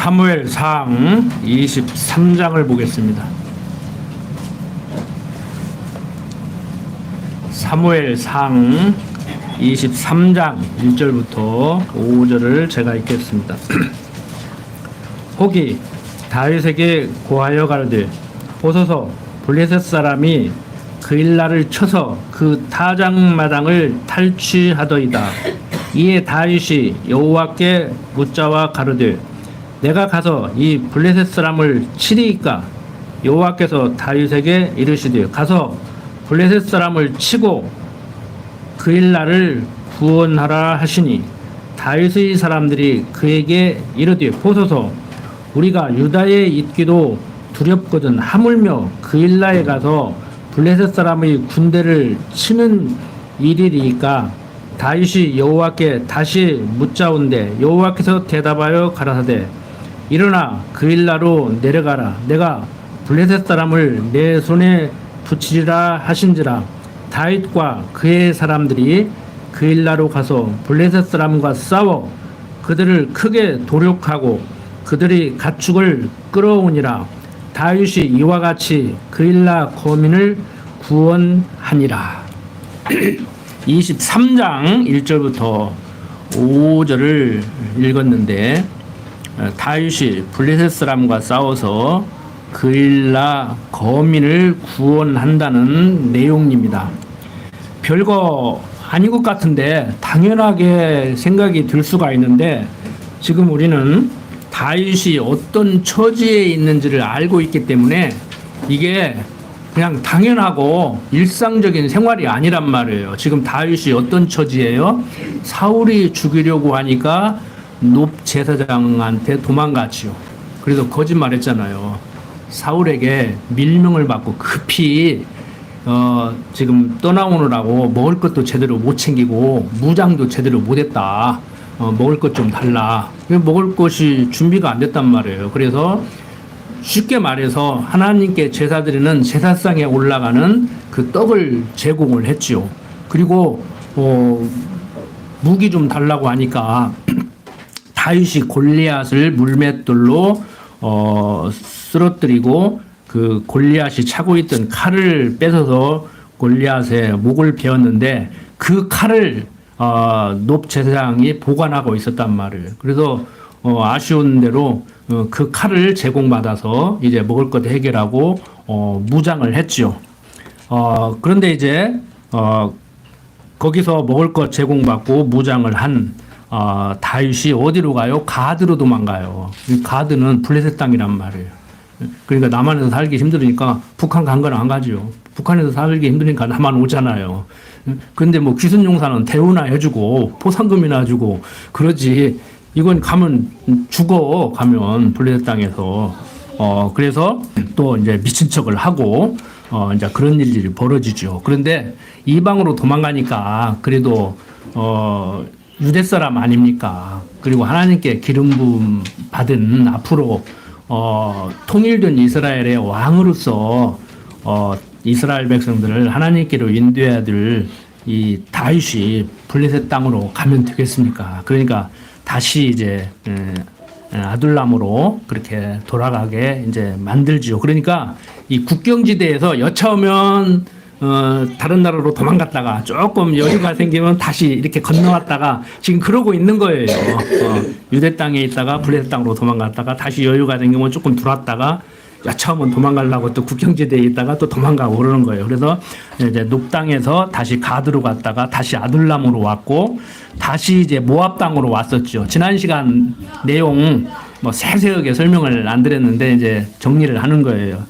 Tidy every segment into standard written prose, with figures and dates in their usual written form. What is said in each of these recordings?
사무엘상 23장을 보겠습니다. 사무엘상 23장 1절부터 5절을 제가 읽겠습니다. 혹이 다윗에게 고하여 가로되 보소서 블레셋 사람이 그일라를 쳐서 그 타작마당을 탈취하더이다. 이에 다윗이 여호와께 묻자와 가로되 내가 가서 이 블레셋 사람을 치리이까? 여호와께서 다윗에게 이르시되 가서 블레셋 사람을 치고 그일라를 구원하라 하시니 다윗의 사람들이 그에게 이르되 보소서 우리가 유다에 있기도 두렵거든 하물며 그일라에 가서 블레셋 사람의 군대를 치는 일이리이까? 다윗이 여호와께 다시 묻자온대 여호와께서 대답하여 가라사대 일어나 그일라로 내려가라. 내가 블레셋 사람을 내 손에 붙이리라 하신지라. 다윗과 그의 사람들이 그일라로 가서 블레셋 사람과 싸워 그들을 크게 도륙하고 그들이 가축을 끌어오니라. 다윗이 이와 같이 그일라 거민을 구원하니라. 23장 1절부터 5절을 읽었는데 다윗이 블레셋 사람과 싸워서 그일라 거민을 구원한다는 내용입니다. 별거 아닌 것 같은데 당연하게 생각이 들 수가 있는데 지금 우리는 다윗이 어떤 처지에 있는지를 알고 있기 때문에 이게 그냥 당연하고 일상적인 생활이 아니란 말이에요. 지금 다윗이 어떤 처지예요? 사울이 죽이려고 하니까 높 제사장한테 도망갔지요. 그래서 거짓말했잖아요. 사울에게 밀명을 받고 급히 지금 떠나오느라고 먹을 것도 제대로 못 챙기고 무장도 제대로 못했다. 먹을 것 좀 달라. 먹을 것이 준비가 안 됐단 말이에요. 그래서 쉽게 말해서 하나님께 제사 드리는 제사상에 올라가는 그 떡을 제공을 했지요. 그리고 무기 좀 달라고 하니까 다윗이 골리앗을 물맷돌로 쓰러뜨리고 그 골리앗이 차고 있던 칼을 뺏어서 골리앗의 목을 베었는데 그 칼을 높 제사장이 보관하고 있었단 말이에요. 그래서 아쉬운 대로 그 칼을 제공받아서 이제 먹을 것 해결하고 무장을 했죠. 그런데 이제 거기서 먹을 것 제공받고 무장을 한 다윗이 어디로 가요? 가드로 도망가요. 가드는 블레셋 땅이란 말이에요. 그러니까 남한에서 살기 힘들으니까 북한 간 거는 안 가죠. 북한에서 살기 힘드니까 남한 오잖아요. 근데 뭐 귀순용사는 대우나 해주고 포상금이나 주고 그러지. 이건 가면 죽어. 가면 블레셋 땅에서 그래서 또 이제 미친 척을 하고 이제 그런 일들이 벌어지죠. 그런데 이방으로 도망가니까 그래도 유대 사람 아닙니까? 그리고 하나님께 기름 부음 받은 앞으로 통일된 이스라엘의 왕으로서 이스라엘 백성들을 하나님께로 인도해야 될 이 다윗이 블레셋 땅으로 가면 되겠습니까? 그러니까 다시 이제 아둘람으로 그렇게 돌아가게 이제 만들지요. 그러니까 이 국경지대에서 여차오면 다른 나라로 도망갔다가 조금 여유가 생기면 다시 이렇게 건너왔다가 지금 그러고 있는 거예요. 유대 땅에 있다가 블레셋 땅으로 도망갔다가 다시 여유가 생기면 조금 들어왔다가 여차오면 도망가려고 또 국경지대에 있다가 또 도망가고 그러는 거예요. 그래서 이제 높 땅에서 다시 가드로 갔다가 다시 아둘람으로 왔고 다시 이제 모압 땅으로 왔었죠. 지난 시간 내용 뭐 세세하게 설명을 안 드렸는데 이제 정리를 하는 거예요.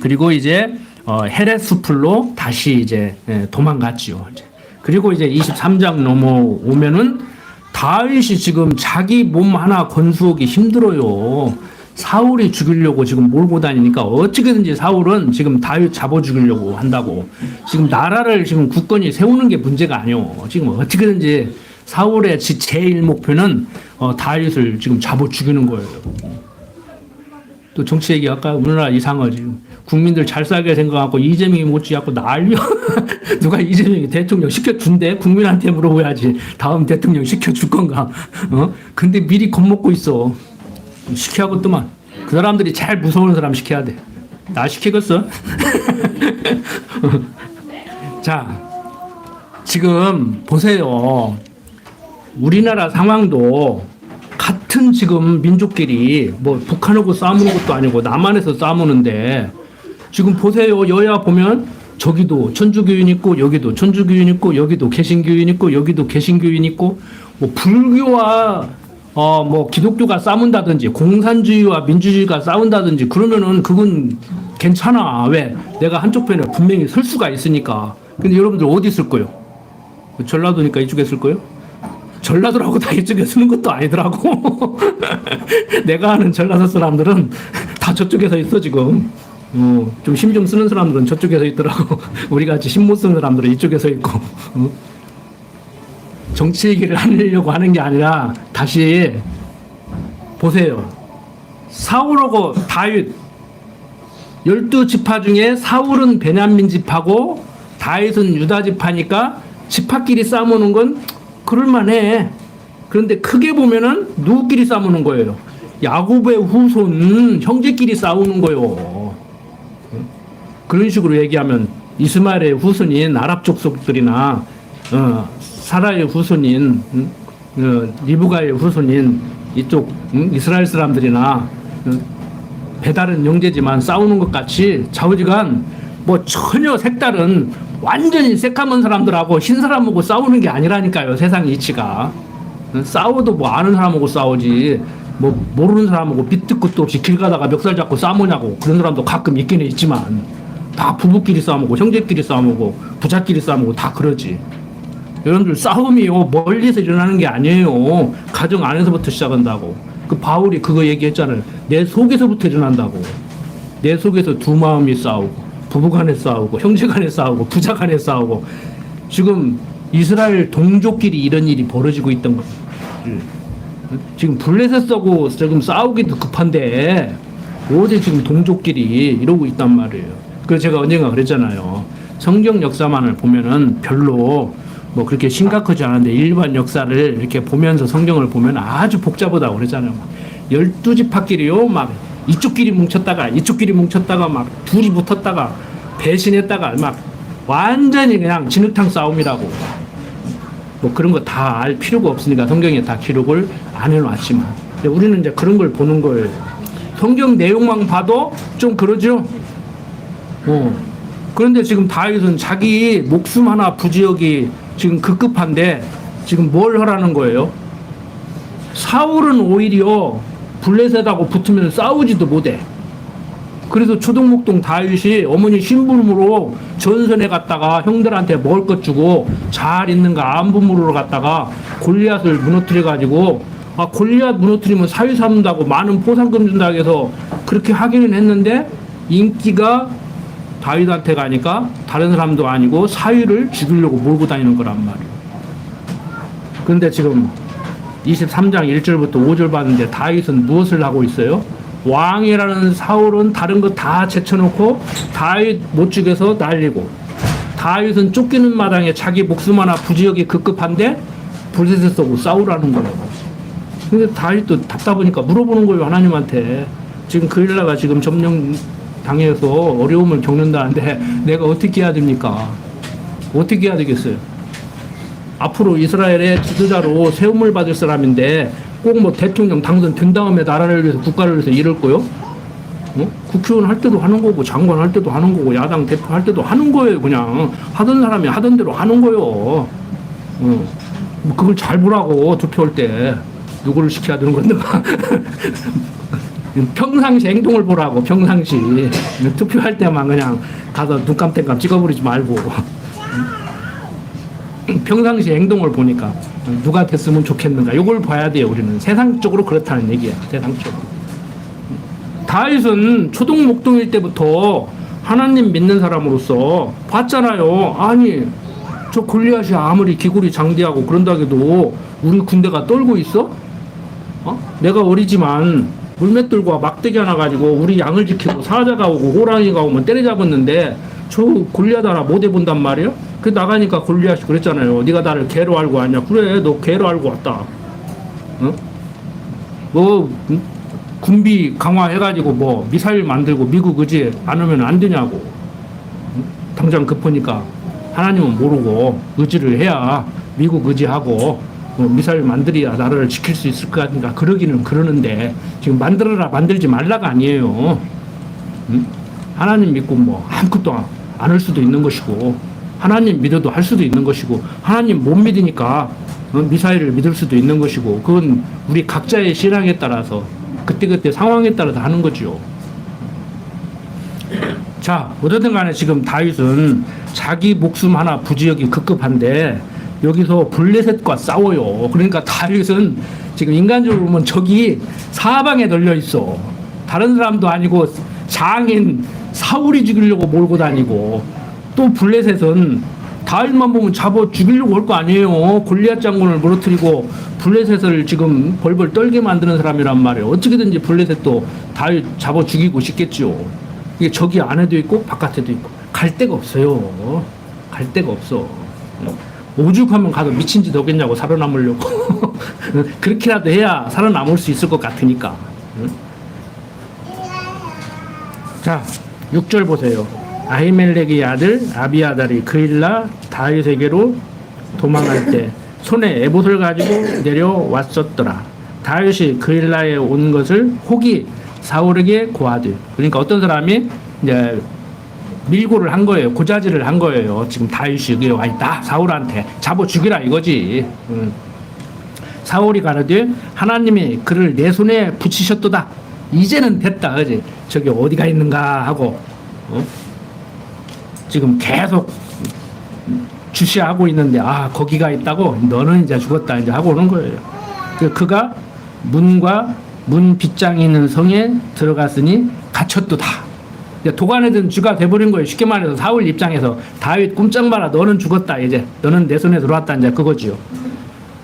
그리고 이제 헤렛 수풀로 다시 이제 도망갔지요. 그리고 이제 23장 넘어오면은 다윗이 지금 자기 몸 하나 건수하기 힘들어요. 사울이 죽이려고 지금 몰고 다니니까 어떻게든지 사울은 지금 다윗 잡아 죽이려고 한다고. 지금 나라를 지금 굳건히 세우는 게 문제가 아니오. 지금 어떻게든지 사울의 제일 목표는 다윗을 지금 잡아 죽이는 거예요. 또 정치 얘기 아까 우리나라 이상하지. 국민들 잘 살게 생각하고 이재명이 못지않고 난리야. 누가 이재명이 대통령 시켜준대? 국민한테 물어봐야지. 다음 대통령 시켜줄 건가? 근데 미리 겁먹고 있어. 시켜야겠더만. 그 사람들이 제일 무서운 사람 시켜야 돼. 나 시키겠어? 자, 지금 보세요. 우리나라 상황도 같은 지금 민족끼리 뭐 북한하고 싸우는 것도 아니고 남한에서 싸우는데 지금 보세요. 여야 보면 저기도 천주교인 있고 여기도 천주교인 있고 여기도 개신교인 있고 여기도 개신교인 있고 뭐 불교와 뭐 기독교가 싸운다든지 공산주의와 민주주의가 싸운다든지 그러면은 그건 괜찮아. 왜? 내가 한쪽 편에 분명히 설 수가 있으니까. 근데 여러분들 어디 있을 거요? 전라도니까 이쪽에 있을 거요? 전라도라고 다 이쪽에 쓰는 것도 아니더라고. 내가 아는 전라도 사람들은 다 저쪽에 서 있어 지금. 좀 힘 좀 쓰는 사람들은 저쪽에 서 있더라고. 우리 같이 힘 못 쓰는 사람들은 이쪽에 서 있고. 정치 얘기를 하려고 하는 게 아니라 다시 보세요. 사울하고 다윗 12지파 중에 사울은 베냐민 지파고 다윗은 유다 지파니까 지파끼리 싸우는 건 그럴만해. 그런데 크게 보면은 누구끼리 싸우는 거예요? 야곱의 후손 형제끼리 싸우는 거요. 그런 식으로 얘기하면 이스마엘의 후손인 아랍 족속들이나 사라의 후손인 리브가의 후손인 이쪽 이스라엘 사람들이나 배다른 형제지만 싸우는 것 같이 좌우지간 뭐 전혀 색다른 완전히 새까만 사람들하고 흰 사람하고 싸우는 게 아니라니까요. 세상 이치가. 싸워도 뭐 아는 사람하고 싸우지 뭐 모르는 사람하고 밑도 끝도 없이 길 가다가 멱살 잡고 싸우냐고 그런 사람도 가끔 있기는 있지만 다 부부끼리 싸우고 형제끼리 싸우고 부자끼리 싸우고 다 그러지. 여러분들 싸움이요 멀리서 일어나는 게 아니에요. 가정 안에서부터 시작한다고. 그 바울이 그거 얘기했잖아요. 내 속에서부터 일어난다고. 내 속에서 두 마음이 싸우고 부부간에 싸우고 형제간에 싸우고 부자간에 싸우고 지금 이스라엘 동족끼리 이런 일이 벌어지고 있던 거예요. 지금 블레셋하고 지금 싸우기도 급한데 어디 지금 동족끼리 이러고 있단 말이에요. 그래서 제가 언젠가 그랬잖아요. 성경 역사만을 보면은 별로 뭐 그렇게 심각하지 않은데 일반 역사를 이렇게 보면서 성경을 보면 아주 복잡하다고 그랬잖아요. 12지파끼리요 막 이쪽끼리 뭉쳤다가 막 둘이 붙었다가 배신했다가 막 완전히 그냥 진흙탕 싸움이라고. 뭐 그런 거 다 알 필요가 없으니까 성경에 다 기록을 안 해놨지만 우리는 이제 그런 걸 보는 거예요. 성경 내용만 봐도 좀 그러죠. 그런데 지금 다윗은 자기 목숨 하나 부지역이 지금 급급한데 지금 뭘 하라는 거예요? 사울은 오히려 블레셋하고 붙으면 싸우지도 못해. 그래서 초동목동 다윗이 어머니 심부름으로 전선에 갔다가 형들한테 먹을 것 주고 잘 있는가 안부물으러 갔다가 골리앗을 무너뜨려 가지고 골리앗 무너뜨리면 사위 삼는다고 많은 포상금 준다고 해서 그렇게 하기는 했는데 인기가 다윗한테 가니까 다른 사람도 아니고 사위를 죽이려고 몰고 다니는 거란 말이에요. 그런데 지금 23장 1절부터 5절 봤는데 다윗은 무엇을 하고 있어요? 왕이라는 사울은 다른 거 다 제쳐놓고 다윗 못 죽여서 날리고 다윗은 쫓기는 마당에 자기 목숨 하나 부지역이 급급한데 블레셋 쏘고 싸우라는 거라고. 근데 다윗도 답답하니까 물어보는 거예요. 하나님한테. 지금 그 일라가 지금 점령 당해서 어려움을 겪는다는데 내가 어떻게 해야 됩니까? 어떻게 해야 되겠어요? 앞으로 이스라엘의 지도자로 세움을 받을 사람인데 꼭 뭐 대통령 당선된 다음에 나라를 위해서 국가를 위해서 이럴 거요? 국회의원 할 때도 하는 거고 장관 할 때도 하는 거고 야당 대표 할 때도 하는 거예요. 그냥 하던 사람이 하던 대로 하는 거요. 뭐 그걸 잘 보라고 투표할 때 누구를 시켜야 되는 건데 평상시 행동을 보라고. 평상시 투표할 때만 그냥 가서 눈깜땡깜 찍어버리지 말고 평상시 행동을 보니까 누가 됐으면 좋겠는가 이걸 봐야 돼요. 우리는 세상적으로 그렇다는 얘기야. 세상적으로. 다윗은 초동목동일 때부터 하나님 믿는 사람으로서 봤잖아요. 아니 저 골리앗이 아무리 기골이 장대하고 그런다 해도 우리 군대가 떨고 있어? 내가 어리지만 물맷돌과 막대기 하나 가지고 우리 양을 지키고 사자가 오고 호랑이가 오면 때려잡았는데 저 골리앗 하나 못 해본단 말이에요? 그 나가니까 골리앗이 그랬잖아요. 네가 나를 개로 알고 왔냐? 그래 너 개로 알고 왔다. 군비 강화해가지고 뭐 미사일 만들고 미국 의지 안 하면 안 되냐고. 당장 급하니까 하나님은 모르고 의지를 해야 미국 의지하고 미사일 만들어야 나라를 지킬 수 있을 것 같으니까 그러기는 그러는데 지금 만들어라 만들지 말라가 아니에요. 하나님 믿고 뭐 아무것도 안 할 수도 있는 것이고 하나님 믿어도 할 수도 있는 것이고 하나님 못 믿으니까 미사일을 믿을 수도 있는 것이고 그건 우리 각자의 신앙에 따라서 그때그때 상황에 따라서 하는 거죠. 자, 어쨌든 간에 지금 다윗은 자기 목숨 하나 부지하기 급급한데 여기서 블레셋과 싸워요. 그러니까 다윗은 지금 인간적으로 보면 적이 사방에 널려 있어. 다른 사람도 아니고 장인 사울이 죽이려고 몰고 다니고 또 블레셋은 다윗만 보면 잡아 죽이려고 할 거 아니에요. 골리앗 장군을 무너뜨리고 블레셋을 지금 벌벌 떨게 만드는 사람이란 말이에요. 어떻게든지 블레셋도 다윗 잡아 죽이고 싶겠죠. 이게 적이 안에도 있고 바깥에도 있고 갈 데가 없어요. 갈 데가 없어. 오죽하면 가서 미친 짓 하겠냐고 살아남으려고. 그렇게라도 해야 살아남을 수 있을 것 같으니까. 자, 6절 보세요. 아히멜렉의 아들 아비아달이 그일라 다윗에게로 도망할 때 손에 에봇을 가지고 내려왔었더라. 다윗이 그일라에 온 것을 혹이 사울에게 고하되, 그러니까 어떤 사람이 이제 밀고를 한 거예요. 고자질을 한 거예요. 지금 다윗이 여기 와 있다. 사울한테 잡아 죽이라 이거지. 사울이 가라되 하나님이 그를 내 손에 붙이셨도다. 이제는 됐다. 그지? 저기 어디가 있는가 하고 지금 계속 주시하고 있는데 아 거기가 있다고 너는 이제 죽었다 이제 하고 오는 거예요. 그가 문과 문 빗장이 있는 성에 들어갔으니 갇혔도다. 도관에 든 쥐가 돼버린 거예요. 쉽게 말해서 사울 입장에서 다윗 꼼짝 마라 너는 죽었다 이제 너는 내 손에 들어왔다 이제 그거지요.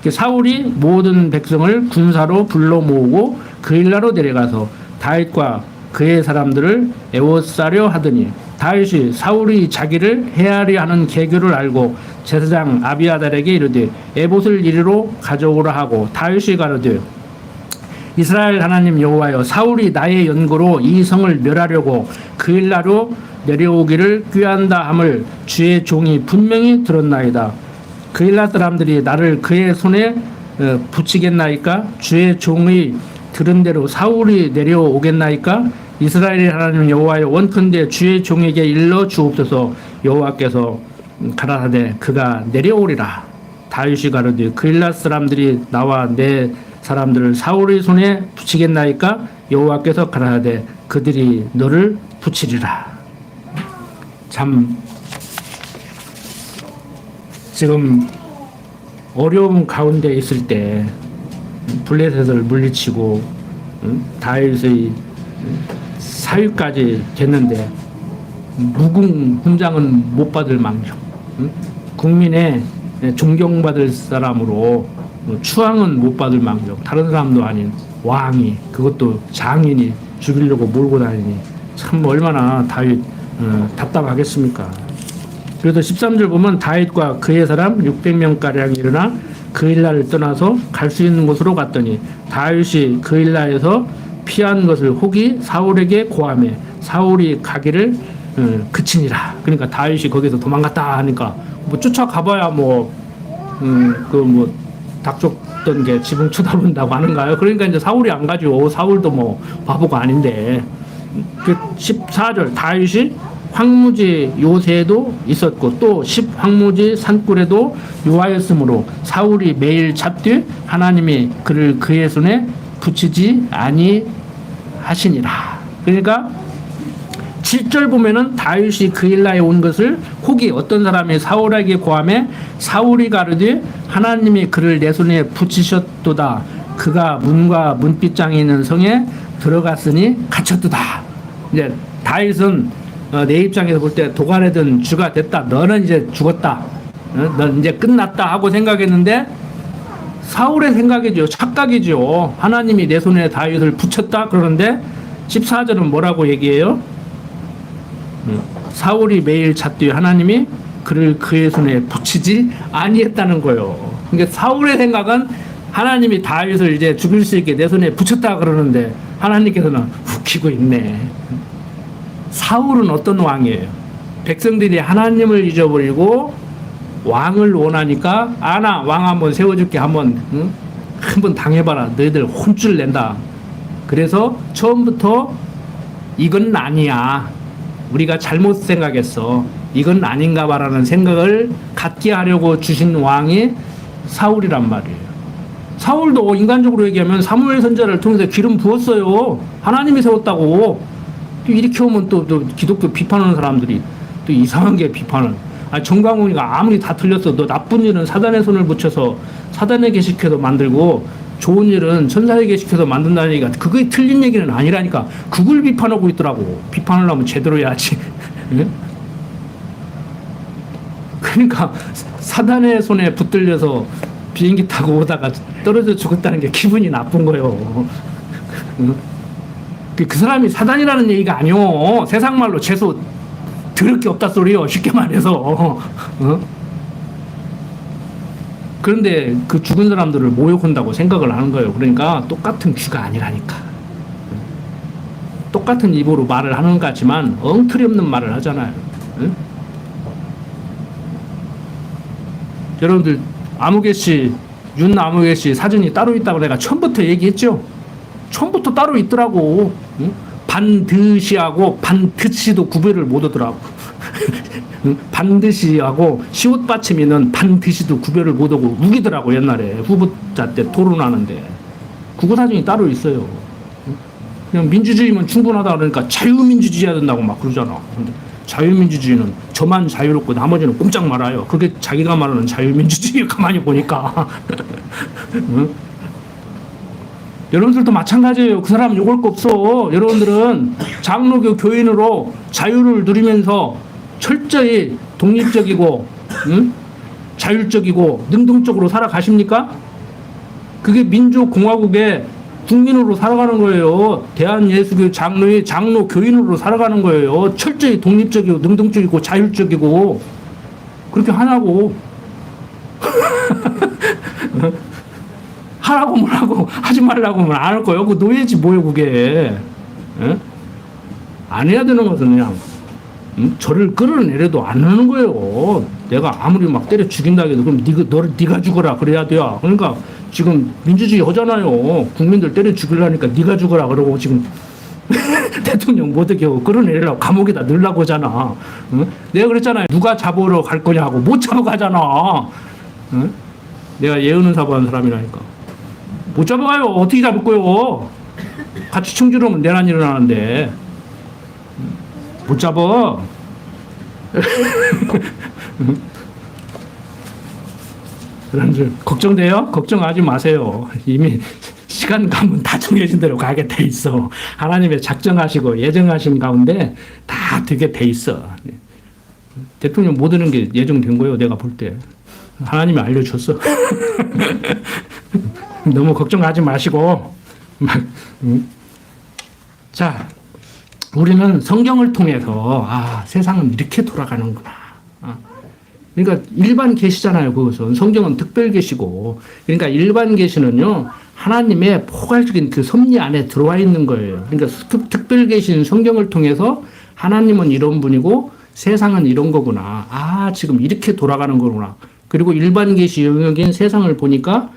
사울이 모든 백성을 군사로 불러 모으고 그일라로 내려가서 다윗과 그의 사람들을 애워싸려 하더니 다윗이 사울이 자기를 해하려 하는 계교를 알고 제사장 아비아달에게 이르되 에봇을 이리로 가져오라 하고 다윗이 가로되 이스라엘 하나님 여호와여 사울이 나의 연고로 이 성을 멸하려고 그일라로 내려오기를 꾀한다 함을 주의 종이 분명히 들었나이다. 그일라 사람들이 나를 그의 손에 붙이겠나이까? 주의 종의 들은 대로 사울이 내려오겠나이까? 이스라엘 하나님 여호와여 원컨대 주의 종에게 일러 주옵소서. 여호와께서 가라사대 그가 내려오리라. 다윗이 가로되 그일라 사람들이 나와 내 사람들을 사울의 손에 붙이겠나이까? 여호와께서 가라사대 그들이 너를 붙이리라. 참 지금 어려움 가운데 있을 때 블레셋을 물리치고 다윗의 사위까지 됐는데 무궁 훈장은 못 받을 망정 국민의 존경받을 사람으로 추앙은 못 받을 망정 다른 사람도 아닌 왕이 그것도 장인이 죽이려고 몰고 다니니 참 얼마나 다윗 답답하겠습니까. 그래도 13절 보면 다윗과 그의 사람 600명가량이 일어나 그일라를 떠나서 갈 수 있는 곳으로 갔더니 다윗이 그일라에서 피한 것을 혹이 사울에게 고하며 사울이 가기를 그치니라. 그러니까 다윗이 거기서 도망갔다 하니까 뭐 쫓아가봐야 닭 쫓던 게 지붕 쳐다본다고 하는가요? 그러니까 이제 사울이 안 가죠. 사울도 뭐 바보가 아닌데. 14절 다윗이 황무지 요새에도 있었고 또 10황무지 산굴에도 요하였으므로 사울이 매일 잡되 하나님이 그를 그의 손에 붙이지 아니하시니라. 그러니까 7절 보면은 다윗이 그일라에 온 것을 혹이 어떤 사람이 사울에게 고하며 사울이 가르되 하나님이 그를 내 손에 붙이셨도다. 그가 문과 문빗장이 있는 성에 들어갔으니 갇혔도다. 이제 다윗은 내 입장에서 볼 때 도관에 든 쥐가 됐다. 너는 이제 죽었다. 넌 이제 끝났다 하고 생각했는데 사울의 생각이죠. 착각이죠. 하나님이 내 손에 다윗을 붙였다. 그러는데 14절은 뭐라고 얘기해요? 사울이 매일 찾되 하나님이 그를 그의 손에 붙이지 아니했다는 거예요. 그러니까 사울의 생각은 하나님이 다윗을 이제 죽일 수 있게 내 손에 붙였다 그러는데 하나님께서는 웃기고 있네. 사울은 어떤 왕이에요? 백성들이 하나님을 잊어버리고 왕을 원하니까 아나 왕 한번 세워줄게 한번 한번 당해봐라. 너희들 혼쭐 낸다. 그래서 처음부터 이건 아니야. 우리가 잘못 생각했어. 이건 아닌가 봐라는 생각을 갖게 하려고 주신 왕이 사울이란 말이에요. 사울도 인간적으로 얘기하면 사무엘 선지자를 통해서 기름 부었어요. 하나님이 세웠다고. 또 이렇게 오면 또 기독교 비판하는 사람들이 또 이상한 게 비판을. 정광훈이가 아무리 다 틀렸어. 너 나쁜 일은 사단의 손을 붙여서 사단에게 시켜서 만들고 좋은 일은 천사에게 시켜서 만든다는 얘기가 그게 틀린 얘기는 아니라니까. 그걸 비판하고 있더라고. 비판을 하면 제대로 해야지. 그러니까 사단의 손에 붙들려서 비행기 타고 오다가 떨어져 죽었다는 게 기분이 나쁜 거예요. 그 사람이 사단이라는 얘기가 아니오. 세상 말로 재수 들을 게 없다 소리요. 쉽게 말해서. 그런데 그 죽은 사람들을 모욕한다고 생각을 하는 거예요. 그러니까 똑같은 귀가 아니라니까. 똑같은 입으로 말을 하는 것 같지만 엉터리 없는 말을 하잖아요. 여러분들 아무개씨, 윤아무개씨 사진이 따로 있다고 내가 처음부터 얘기했죠. 처음부터 따로 있더라고. 반드시하고 반드시도 구별을 못 하더라고. 반드시하고 시옷 받침 있는 반드시도 구별을 못 하고 우기더라고. 옛날에 후보자 때 토론하는데 그거 사진이 따로 있어요. 그냥 민주주의면 충분하다 그러니까 자유민주주의 해야 된다고 막 그러잖아. 근데 자유민주주의는 저만 자유롭고 나머지는 꼼짝 말아요. 그게 자기가 말하는 자유민주주의. 가만히 보니까. 응? 여러분들도 마찬가지예요. 그 사람 욕할 거 없어. 여러분들은 장로교 교인으로 자유를 누리면서 철저히 독립적이고 자율적이고 능동적으로 살아가십니까? 그게 민주공화국의 국민으로 살아가는 거예요. 대한예수교 장로의 장로 교인으로 살아가는 거예요. 철저히 독립적이고 능동적이고 자율적이고 그렇게 하냐고. 하라고 뭐라고 하지 말라고 하면 안 할 거예요. 그 노예지 뭐예요 그게. 에? 안 해야 되는 것은 그냥 저를 끌어내려도 안 하는 거예요. 내가 아무리 막 때려 죽인다 해도 그럼 네가 죽어라 그래야 돼요. 그러니까 지금 민주주의 하잖아요. 국민들 때려 죽이려니까 네가 죽어라 그러고 지금 대통령 못 이겨 끌어내리려고 감옥에다 넣으려고 하잖아. 응? 내가 그랬잖아요. 누가 잡으러 갈 거냐고. 못 잡아가잖아. 응? 내가 예언은 사고한 사람이라니까. 못 잡아가요. 어떻게 잡을 거요? 같이 충주로면 내란 일어나는데 못 잡아. 여러분들 걱정돼요? 걱정하지 마세요. 이미 시간 가면 다 정해진 대로 가게 돼 있어. 하나님의 작정하시고 예정하신 가운데 다 되게 돼 있어. 대통령 못 오는 게 예정된 거예요. 내가 볼 때. 하나님이 알려줬어. 너무 걱정하지 마시고. 자, 우리는 성경을 통해서 세상은 이렇게 돌아가는구나. 그러니까 일반 계시잖아요. 그것은 성경은 특별 계시고, 그러니까 일반 계시는요 하나님의 포괄적인 그 섭리 안에 들어와 있는 거예요. 그러니까 특별 계시는 성경을 통해서 하나님은 이런 분이고 세상은 이런 거구나. 지금 이렇게 돌아가는 거구나. 그리고 일반 계시 영역인 세상을 보니까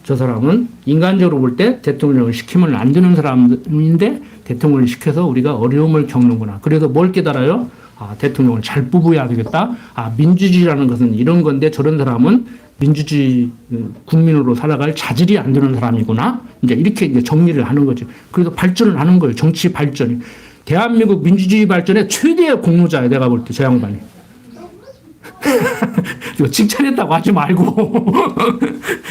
저 사람은 인간적으로 볼 때 대통령을 시키면 안 되는 사람인데 대통령을 시켜서 우리가 어려움을 겪는구나. 그래서 뭘 깨달아요? 대통령을 잘 뽑아야 되겠다. 민주주의라는 것은 이런 건데 저런 사람은 민주주의 국민으로 살아갈 자질이 안 되는 사람이구나. 이렇게 이제 정리를 하는 거죠. 그래서 발전을 하는 거예요. 정치 발전이. 대한민국 민주주의 발전의 최대의 공로자예요. 내가 볼 때 저 양반이. 이거 칭찬했다고 하지 말고.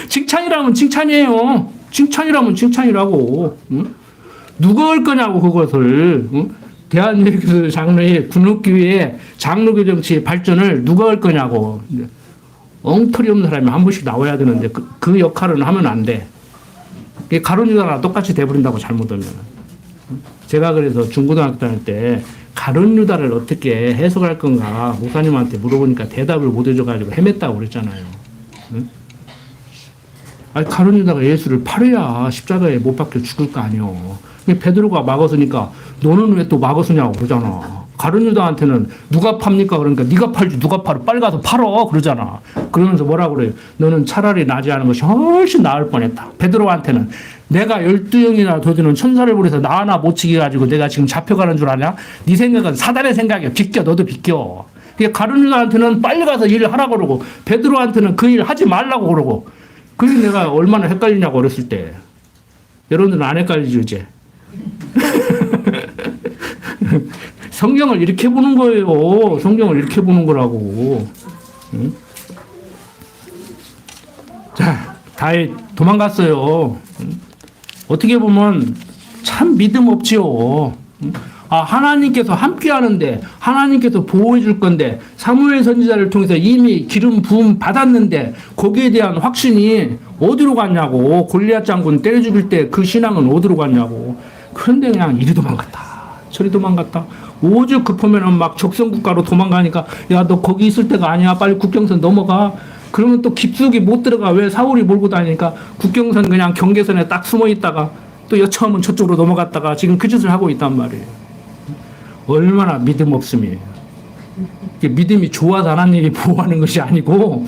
칭찬이라면 칭찬이에요. 칭찬이라면 칭찬이라고. 응? 누가 할 거냐고 그것을. 응? 대한민국 장로의 군옥교회의 장로교 정치 발전을 누가 할 거냐고. 엉터리 없는 사람이 한 번씩 나와야 되는데 그 역할은 하면 안 돼. 가룟 유다랑 똑같이 돼버린다고 잘못하면. 제가 그래서 중고등학교 다닐 때 가룟 유다를 어떻게 해석할 건가 목사님한테 물어보니까 대답을 못 해줘가지고 헤맸다고 그랬잖아요. 응? 아니, 가룟 유다가 예수를 팔아야 십자가에 못 박혀 죽을 거 아니오. 베드로가 막았으니까 너는 왜 또 막았으냐고 그러잖아. 가룟 유다한테는 누가 팝니까? 그러니까 네가 팔지 누가 팔어? 빨리 가서 팔어 그러잖아. 그러면서 뭐라 그래요? 너는 차라리 나지 않은 것이 훨씬 나을 뻔했다. 베드로한테는 내가 12형이나 도주는 천사를 부려서 나 하나 못 치게 가지고 내가 지금 잡혀가는 줄 아냐? 네 생각은 사단의 생각이야. 비껴. 너도 비껴. 가룟 유다한테는 빨리 가서 일을 하라고 그러고 베드로한테는 그 일 하지 말라고 그러고. 그게 내가 얼마나 헷갈리냐고 어렸을 때. 여러분들은 안 헷갈리죠 이제. 성경을 이렇게 보는 거예요. 성경을 이렇게 보는 거라고. 응? 자, 다윗 도망갔어요. 응? 어떻게 보면 참 믿음 없지요. 응? 아, 하나님께서 함께 하는데, 하나님께서 보호해 줄 건데, 사무엘 선지자를 통해서 이미 기름 부음 받았는데, 거기에 대한 확신이 어디로 갔냐고. 골리앗 장군 때려 죽일 때 그 신앙은 어디로 갔냐고. 그런데 그냥 이리 도망갔다. 저리 도망갔다. 오죽 급하면은 막 적성국가로 도망가니까, 야, 너 거기 있을 때가 아니야. 빨리 국경선 넘어가. 그러면 또 깊숙이 못 들어가. 왜 사울이 몰고 다니니까 국경선 그냥 경계선에 딱 숨어 있다가 또 여차하면 저쪽으로 넘어갔다가 지금 그 짓을 하고 있단 말이에요. 얼마나 믿음 없음이에요. 믿음이 좋아서 하나님이 보호하는 것이 아니고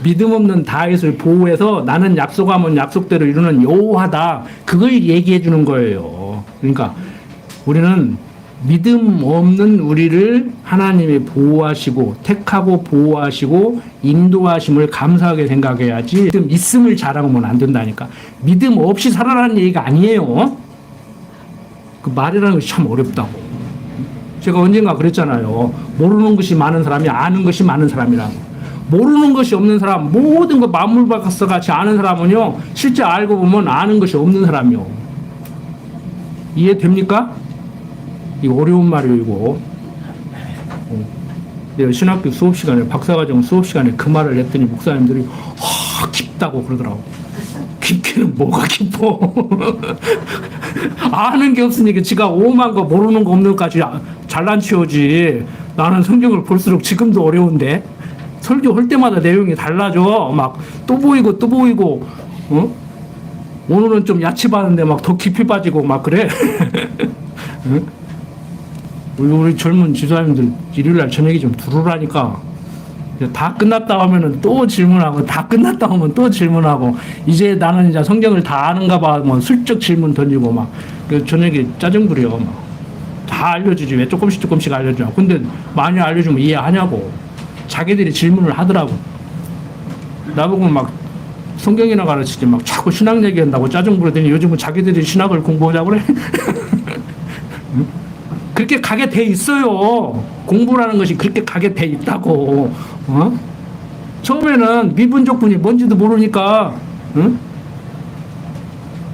믿음 없는 다윗을 보호해서 나는 약속하면 약속대로 이루는 여호와다. 그걸 얘기해 주는 거예요. 그러니까 우리는 믿음 없는 우리를 하나님이 보호하시고 택하고 보호하시고 인도하심을 감사하게 생각해야지 믿음 있음을 자랑하면 안 된다니까. 믿음 없이 살아라는 얘기가 아니에요. 그 말이라는 것이 참 어렵다고. 제가 언젠가 그랬잖아요. 모르는 것이 많은 사람이 아는 것이 많은 사람이라고. 모르는 것이 없는 사람, 모든 거 만물박사 같이 아는 사람은요, 실제 알고 보면 아는 것이 없는 사람이요. 이해됩니까? 이거 어려운 말이에요, 이거. 내가 신학교 수업 시간에, 박사과정 수업 시간에 그 말을 했더니 목사님들이, 깊다고 그러더라고. 깊기는 뭐가 깊어? 아는 게 없으니까 지가 오만 거 모르는 거 없는 것까지 잘난 치우지. 나는 성경을 볼수록 지금도 어려운데 설교할 때마다 내용이 달라져. 막 또 보이고 또 보이고. 어? 오늘은 좀 야치 봤는데 막 더 깊이 빠지고 막 그래. 응? 우리 젊은 지도자님들 일요일날 저녁에 좀 들으라니까. 다 끝났다 하면은 또 질문하고, 다 끝났다 하면 또 질문하고, 이제 나는 이제 성경을 다 아는가 봐, 뭐 슬쩍 질문 던지고 막, 저녁에 짜증 부려, 막. 다 알려주지. 왜 조금씩 알려주냐. 근데 많이 알려주면 이해하냐고. 자기들이 질문을 하더라고. 나보고 막 성경이나 가르치지, 막 자꾸 신학 얘기한다고 짜증 부르더니 요즘은 자기들이 신학을 공부하자고 그래. 그렇게 가게 돼 있어요. 공부라는 것이 그렇게 가게 돼 있다고. 어? 처음에는 미분적분이 뭔지도 모르니까, 응?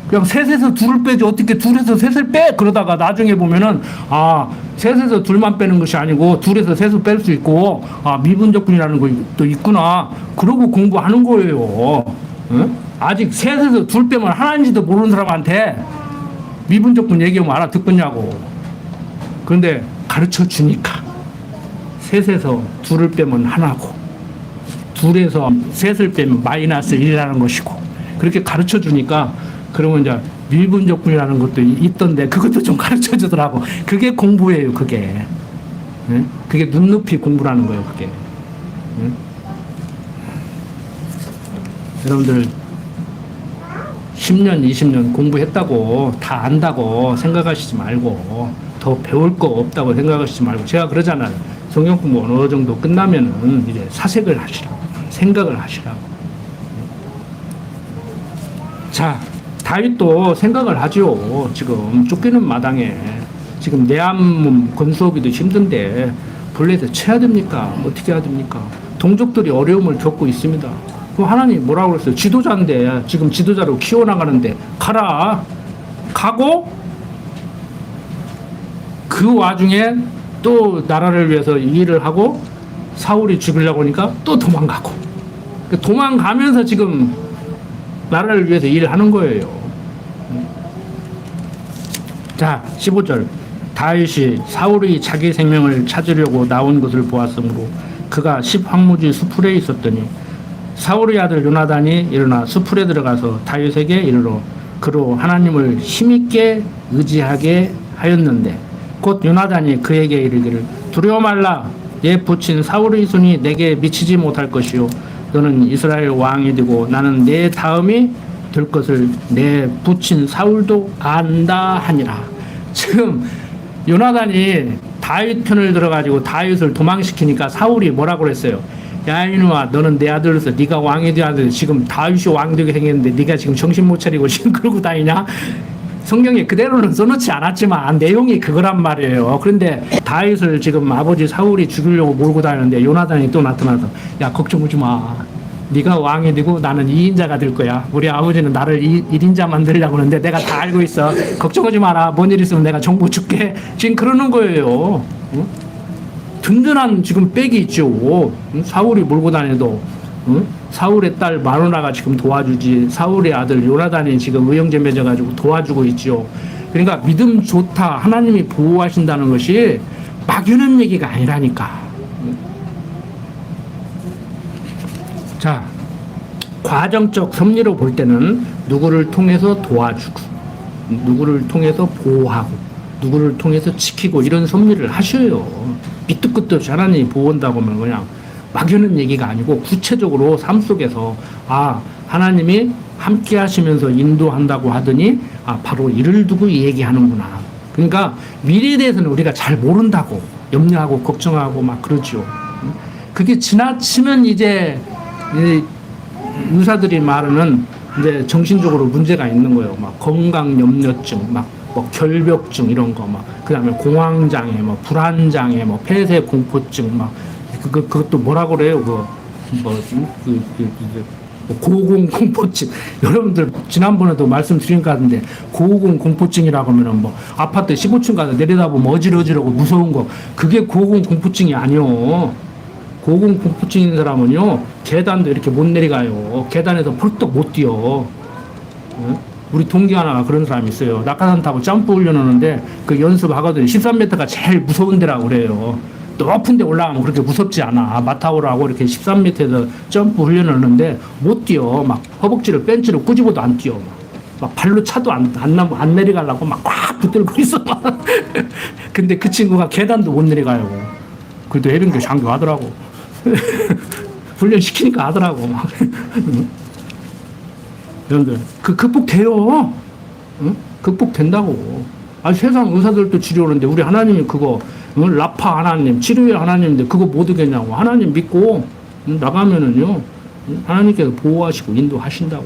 그냥 셋에서 둘을 빼지 어떻게 둘에서 셋을 빼? 그러다가 나중에 보면은 아, 셋에서 둘만 빼는 것이 아니고 둘에서 셋을 뺄 수 있고, 아, 미분적분이라는 것도 있구나. 그러고 공부하는 거예요. 응? 아직 셋에서 둘 빼면 하나인지도 모르는 사람한테 미분적분 얘기하면 알아듣겠냐고. 그런데 가르쳐 주니까 셋에서 둘을 빼면 하나고 둘에서 셋을 빼면 마이너스 1이라는 것이고 그렇게 가르쳐 주니까 그러면 이제 밀분적분이라는 것도 있던데 그것도 좀 가르쳐 주더라고. 그게 공부예요. 그게. 네? 그게 눈높이 공부라는 거예요. 그게. 네? 여러분들 10년 20년 공부했다고 다 안다고 생각하시지 말고 더 배울 거 없다고 생각하시지 말고, 제가 그러잖아요. 성경 공부 어느 정도 끝나면은 이제 사색을 하시라고, 생각을 하시라고. 자, 다윗도 생각을 하죠. 지금 쫓기는 마당에 지금 내 한몸 건수하기도 힘든데 블레셋 쳐야 됩니까? 어떻게 해야 됩니까? 동족들이 어려움을 겪고 있습니다. 그럼 하나님 뭐라고 그랬어요? 지도자인데 지금 지도자로 키워나가는데 가라. 가고 그 와중에 또 나라를 위해서 일을 하고 사울이 죽이려고 하니까 또 도망가고, 도망가면서 지금 나라를 위해서 일을 하는 거예요. 자, 15절. 다윗이 사울이 자기 생명을 찾으려고 나온 것을 보았으므로 그가 10황무지 수풀에 있었더니 사울의 아들 요나단이 일어나 수풀에 들어가서 다윗에게 이르러 그로 하나님을 힘있게 의지하게 하였는데 곧 요나단이 그에게 이르기를 두려워 말라. 내 부친 사울의 손이 내게 미치지 못할 것이요 너는 이스라엘 왕이 되고 나는 내 다음이 될 것을 내 부친 사울도 안다 하니라. 지금 요나단이 다윗 편을 들어가지고 다윗을 도망시키니까 사울이 뭐라고 그랬어요? 야 이놈아, 너는 내 아들로서 네가 왕이 되어야 돼. 지금 다윗이 왕 되게 생겼는데 네가 지금 정신 못 차리고 지금 그러고 다니냐? 성경에 그대로는 써놓지 않았지만 내용이 그거란 말이에요. 그런데 다윗을 지금 아버지 사울이 죽이려고 몰고 다니는데 요나단이 또 나타나서 야 걱정하지 마. 네가 왕이 되고 나는 2인자가 될 거야. 우리 아버지는 나를 1인자 만들려고 하는데 내가 다 알고 있어. 걱정하지 마라. 뭔 일 있으면 내가 정보 줄게. 지금 그러는 거예요. 응? 든든한 지금 백이 있죠. 응? 사울이 몰고 다녀도 응? 사울의 딸 마누라가 지금 도와주지. 사울의 아들 요나단이 지금 의형제 맺어가지고 도와주고 있죠. 그러니까 믿음 좋다. 하나님이 보호하신다는 것이 막연한 얘기가 아니라니까. 자, 과정적 섭리로 볼 때는 누구를 통해서 도와주고 누구를 통해서 보호하고 누구를 통해서 지키고 이런 섭리를 하셔요. 밑도 끝도 없이 하나님이 보호한다고 하면 그냥 막연한 얘기가 아니고 구체적으로 삶 속에서 하나님이 함께 하시면서 인도한다고 하더니 바로 이를 두고 얘기하는구나. 그러니까 미래에 대해서는 우리가 잘 모른다고 염려하고 걱정하고 막 그러죠. 그게 지나치면 이제 의사들이 말하는 이제 정신적으로 문제가 있는 거예요. 막 건강 염려증, 막 뭐 결벽증 이런 거, 막 그다음에 공황장애, 뭐 불안장애, 뭐 폐쇄 공포증, 막 그것도 뭐라고 그래요? 고공 공포증. 여러분들 지난번에도 말씀드린 것 같은데 고공 공포증이라고 하면은 뭐 아파트 15층 가서 내려다보면 어지러지라고 무서운 거, 그게 고공 공포증이 아니요. 고공 공포증인 사람은요 계단도 이렇게 못 내려가요. 계단에서 펄떡 못 뛰어. 우리 동기 하나가 그런 사람이 있어요. 낙하산 타고 점프 훈련하는데 그 연습하거든요. 13m가 제일 무서운 데라고 그래요. 높은 데 올라가면 그렇게 무섭지 않아. 마타오라고 이렇게 13m에서 점프 훈련을 하는데 못 뛰어. 막 허벅지를 벤치로 꾸집어도 안 뛰어. 막 발로 차도 안 내려가려고 막 꽉 붙들고 있어. 근데 그 친구가 계단도 못 내려가요. 그래도 해병대 장교하더라고. 훈련 시키니까 하더라고. 막. 여러분들, 극복돼요. 응? 극복된다고. 세상 의사들도 치료하는데 우리 하나님이 그거, 라파 하나님, 치료의 하나님인데 그거 못 이겠냐고. 하나님 믿고 나가면은요, 하나님께서 보호하시고 인도하신다고.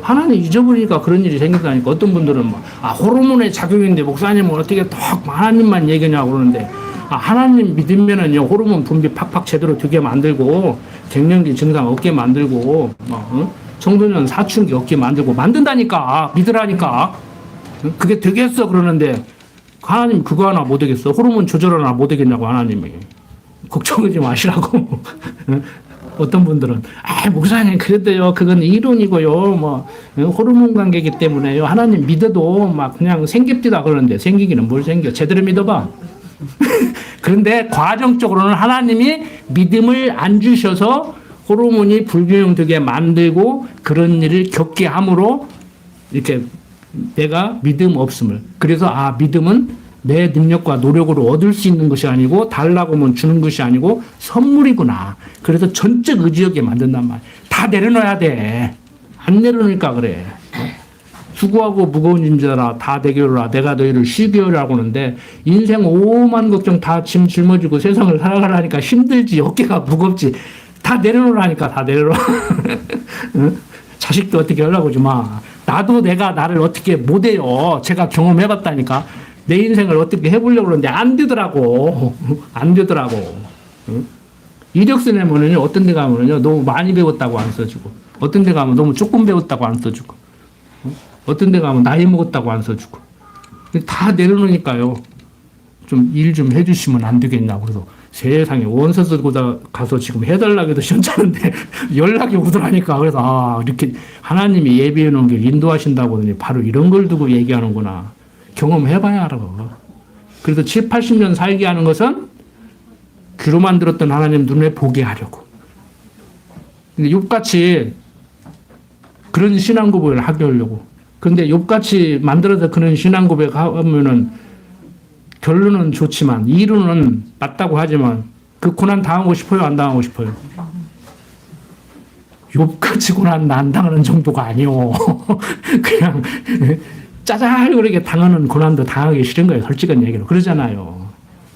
하나님 잊어버리니까 그런 일이 생긴다니까. 어떤 분들은 막, 호르몬의 작용인데 목사님은 어떻게 딱 하나님만 얘기냐고 그러는데, 하나님 믿으면은요, 호르몬 분비 팍팍 제대로 되게 만들고, 갱년기 증상 없게 만들고, 청소년 사춘기 없게 만들고, 만든다니까. 믿으라니까. 그게 되겠어, 그러는데, 하나님 그거 하나 못 되겠어. 호르몬 조절 하나 못 되겠냐고, 하나님이. 걱정하지 마시라고. 어떤 분들은, 목사님, 그래도요, 그건 이론이고요, 뭐, 호르몬 관계이기 때문에요. 하나님 믿어도 막 그냥 생깁디다 그러는데, 생기기는 뭘 생겨? 제대로 믿어봐. 그런데 과정적으로는 하나님이 믿음을 안 주셔서 호르몬이 불균형되게 만들고 그런 일을 겪게 함으로 이렇게 내가 믿음 없음을. 그래서 믿음은 내 능력과 노력으로 얻을 수 있는 것이 아니고 달라고 하면 주는 것이 아니고 선물이구나. 그래서 전적 의지하게 만든단 말이야. 다 내려놔야 돼. 안 내려놓으니까 그래. 수고하고 무거운 짐자라 다 대결하라 내가 너희를 쉬게 하라고 하는데 인생 오만 걱정 다 짐 짊어지고 세상을 살아가라니까 힘들지. 어깨가 무겁지. 다 내려놓으라니까. 다 내려놔. 응? 자식도 어떻게 하려고 하지 마. 나도 내가 나를 어떻게 못해요. 제가 경험해봤다니까. 내 인생을 어떻게 해보려고 그러는데 안 되더라고. 안 되더라고. 응? 이력서 내면은요, 어떤 데 가면은요, 너무 많이 배웠다고 안 써주고, 어떤 데 가면 너무 조금 배웠다고 안 써주고, 어떤 데 가면 나이 먹었다고 안 써주고. 다 내려놓으니까요. 좀 일 좀 해주시면 안 되겠냐고. 그래서 세상에 원서 쓰고 가서 지금 해달라고 해도 시원찮은데 연락이 오더라니까. 그래서 이렇게 하나님이 예비해 놓은 게 인도하신다고 하더니 바로 이런 걸 두고 얘기하는구나. 경험해봐야 알아. 그래서 7, 80년 살게 하는 것은 귀로만 들었던 하나님 눈에 보게 하려고. 근데 욥같이 그런 신앙 고백을 하게 하려고. 근데 욥같이 만들어서 그런 신앙 고백 하면은 결론은 좋지만 이론은 맞다고 하지만 그 고난 당하고 싶어요, 안 당하고 싶어요? 욥같이 고난 안 당하는 정도가 아니요. 그냥 짜잘그렇게 당하는 고난도 당하기 싫은 거예요. 솔직한 얘기로 그러잖아요.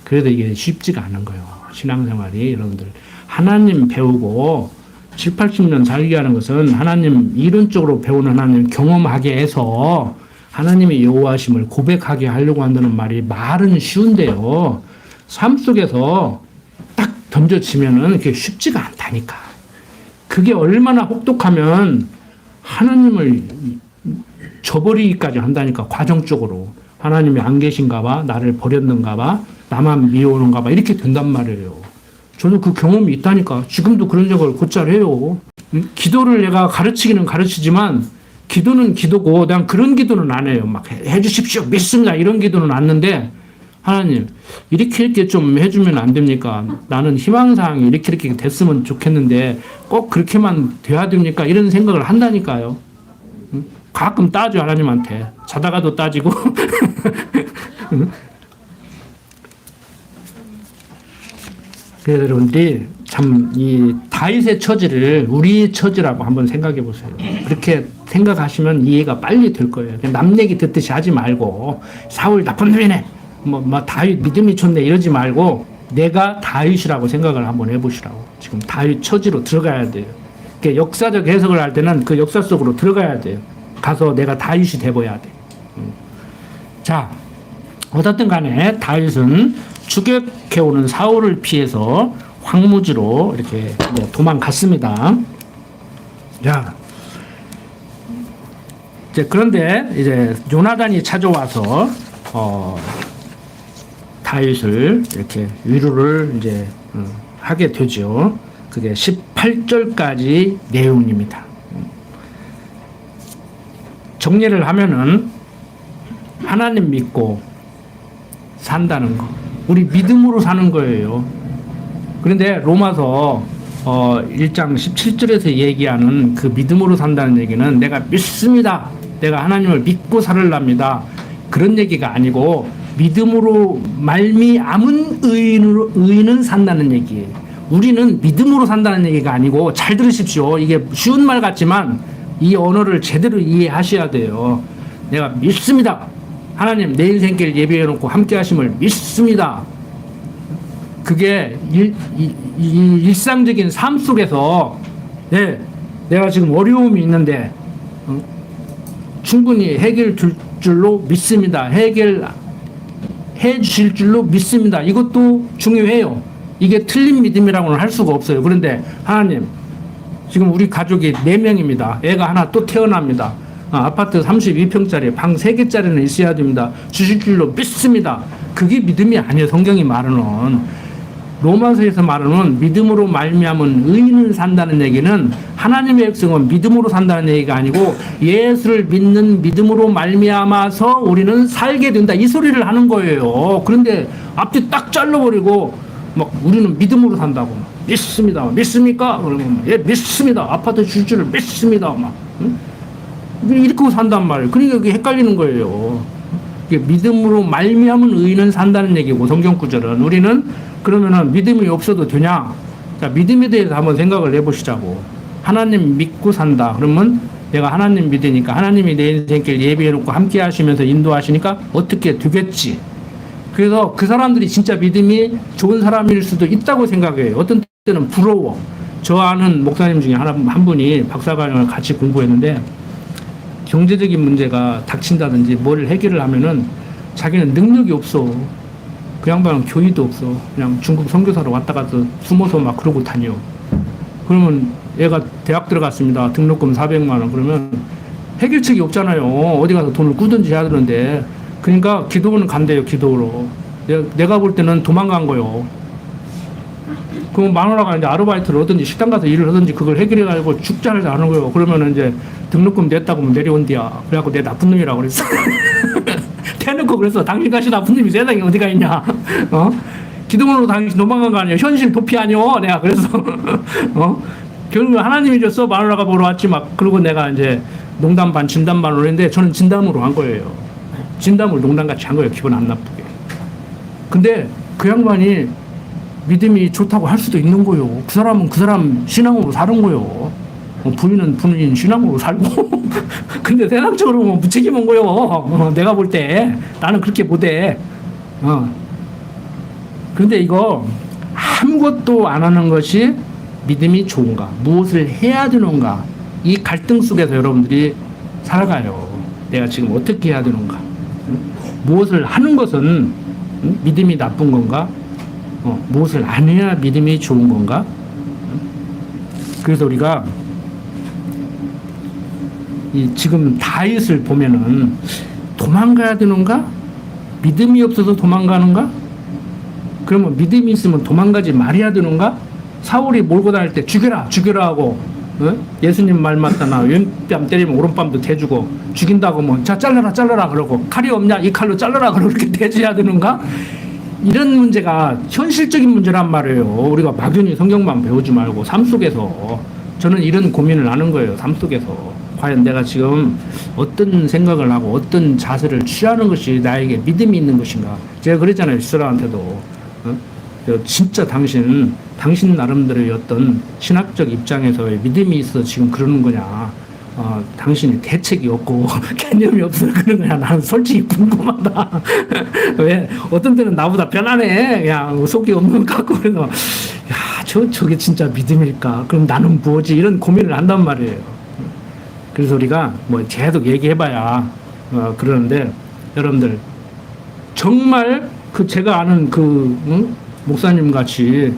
그래도 이게 쉽지가 않은 거예요. 신앙생활이 여러분들 하나님 배우고 7, 80년 살게 하는 것은 하나님 이론적으로 배우는 하나님 경험하게 해서 하나님의 여호와심을 고백하게 하려고 한다는 말은 쉬운데요. 삶 속에서 딱 던져지면은 그게 쉽지가 않다니까. 그게 얼마나 혹독하면 하나님을 저버리기까지 한다니까. 과정적으로 하나님이 안 계신가 봐, 나를 버렸는가 봐, 나만 미워오는가 봐, 이렇게 된단 말이에요. 저도 그 경험이 있다니까. 지금도 그런 적을 곧잘 해요. 기도를 내가 가르치기는 가르치지만 기도는 기도고 난 그런 기도는 안 해요. 막 해주십시오, 믿습니다, 이런 기도는 않는데 하나님 이렇게 좀 해주면 안 됩니까? 나는 희망사항이 이렇게 됐으면 좋겠는데 꼭 그렇게만 돼야 됩니까? 이런 생각을 한다니까요. 가끔 따져 하나님한테. 자다가도 따지고 그래서 여러분들이 참 이 다윗의 처지를 우리의 처지라고 한번 생각해 보세요. 그렇게 생각하시면 이해가 빨리 될 거예요. 남 얘기 듣듯이 하지 말고 사울 나쁜 놈이네, 뭐 다윗 믿음이 좋네 이러지 말고 내가 다윗이라고 생각을 한번 해보시라고. 지금 다윗 처지로 들어가야 돼요. 그러니까 역사적 해석을 할 때는 그 역사 속으로 들어가야 돼요. 가서 내가 다윗이 돼버려야 돼. 자, 어떻든 간에 다윗은 추격해오는 사울을 피해서 황무지로 이렇게 도망갔습니다. 자, 그런데 이제 요나단이 찾아와서 다윗을 이렇게 위로를 이제 하게 되죠. 그게 18절까지 내용입니다. 정리를 하면은 하나님 믿고 산다는 거, 우리 믿음으로 사는 거예요. 그런데 로마서 1장 17절에서 얘기하는 그 믿음으로 산다는 얘기는 내가 믿습니다, 내가 하나님을 믿고 살으랍니다, 그런 얘기가 아니고 믿음으로 말미암은 의인은 산다는 얘기예요. 우리는 믿음으로 산다는 얘기가 아니고, 잘 들으십시오. 이게 쉬운 말 같지만 이 언어를 제대로 이해하셔야 돼요. 내가 믿습니다, 하나님 내 인생길 예비해놓고 함께 하심을 믿습니다. 그게 일상적인 삶 속에서 내가 지금 어려움이 있는데 충분히 해결 줄 줄로 믿습니다, 해결해 주실 줄로 믿습니다. 이것도 중요해요. 이게 틀린 믿음이라고는 할 수가 없어요. 그런데 하나님 지금 우리 가족이 4명입니다. 애가 하나 또 태어납니다. 아파트 32평짜리 방 3개짜리는 있어야 됩니다. 주실 줄로 믿습니다. 그게 믿음이 아니에요. 성경이 말하는, 로마서에서 말하는 믿음으로 말미암은 의인은 산다는 얘기는 하나님의 백성은 믿음으로 산다는 얘기가 아니고 예수를 믿는 믿음으로 말미암아서 우리는 살게 된다, 이 소리를 하는 거예요. 그런데 앞뒤 딱 잘라버리고 막 우리는 믿음으로 산다고, 믿습니다, 믿습니까? 그러면 예 믿습니다, 아파트 줄 줄을 믿습니다, 막 이렇게 산단 말이에요. 그러니까 그게 헷갈리는 거예요. 이게 믿음으로 말미암은 의인은 산다는 얘기고, 성경 구절은. 우리는 그러면은 믿음이 없어도 되냐? 자, 믿음에 대해서 한번 생각을 해보시자고. 하나님 믿고 산다. 그러면 내가 하나님 믿으니까 하나님이 내 인생길 예비해놓고 함께 하시면서 인도하시니까 어떻게 되겠지. 그래서 그 사람들이 진짜 믿음이 좋은 사람일 수도 있다고 생각해요. 어떤 때는 부러워. 저 아는 목사님 중에 한 분이 박사과정을 같이 공부했는데 경제적인 문제가 닥친다든지 뭘 해결을 하면은 자기는 능력이 없어. 그 양반은 교의도 없어. 그냥 중국 선교사로 왔다 갔다 숨어서 막 그러고 다녀. 그러면 얘가 대학 들어갔습니다. 등록금 400만 원. 그러면 해결책이 없잖아요. 어디 가서 돈을 꾸든지 해야 되는데. 그러니까 기도원은 간대요. 기도로. 내가 볼 때는 도망간 거요. 그럼 마누라가 이제 아르바이트를 하든지 식당 가서 일을 하든지 그걸 해결해가지고 죽자를 하는 거예요. 그러면은 이제 등록금 냈다고 하면 내려온디야. 그래갖고 내 나쁜 놈이라고 그랬어. 대놓고 그랬어. 당신같이 나쁜 놈이 세상에 어디가 있냐. 기도문으로 당신 도망간 거 아니야. 현실 도피 아니오. 내가 그래서 결국 하나님이 줬어. 마누라가 보러 왔지 막. 그리고 내가 이제 농담 반 진담 반으로 했는데 저는 진담으로 한 거예요. 진담을 농담같이 한 거예요. 기분 안 나쁘게. 근데 그 양반이 믿음이 좋다고 할 수도 있는 거요. 그 사람은 그 사람 신앙으로 사는 거요. 부인은 부인 신앙으로 살고. 근데 세상적으로 뭐 무책임한 거요. 내가 볼 때 나는 그렇게 못해. 그런데 이거 아무것도 안 하는 것이 믿음이 좋은가? 무엇을 해야 되는가? 이 갈등 속에서 여러분들이 살아가요. 내가 지금 어떻게 해야 되는가? 무엇을 하는 것은 믿음이 나쁜 건가? 무엇을 안 해야 믿음이 좋은 건가? 그래서 우리가 지금 다윗을 보면은 도망가야 되는가? 믿음이 없어서 도망가는가? 그러면 믿음이 있으면 도망가지 말아야 되는가? 사울이 몰고 다닐 때 죽여라 죽여라 하고 예수님 말 맞다나 왼뺨 때리면 오른뺨도 대주고 죽인다고 하면 자 잘라라 잘라라 그러고 칼이 없냐 이 칼로 잘라라 그렇게 대줘야 되는가? 이런 문제가 현실적인 문제란 말이에요. 우리가 막연히 성경만 배우지 말고 삶 속에서 저는 이런 고민을 하는 거예요. 삶 속에서 과연 내가 지금 어떤 생각을 하고 어떤 자세를 취하는 것이 나에게 믿음이 있는 것인가? 제가 그랬잖아요. 시스라한테도 진짜 당신 나름대로의 어떤 신학적 입장에서의 믿음이 있어 지금 그러는 거냐? 당신이 대책이 없고 개념이 없어 그런 거야. 나는 솔직히 궁금하다. 왜 어떤 때는 나보다 편안해. 그냥 속이 없는 것 같고 그래서 저게 진짜 믿음일까? 그럼 나는 뭐지? 이런 고민을 한단 말이에요. 그래서 우리가 뭐 계속 얘기해봐야 그러는데 여러분들 정말 제가 아는 목사님 같이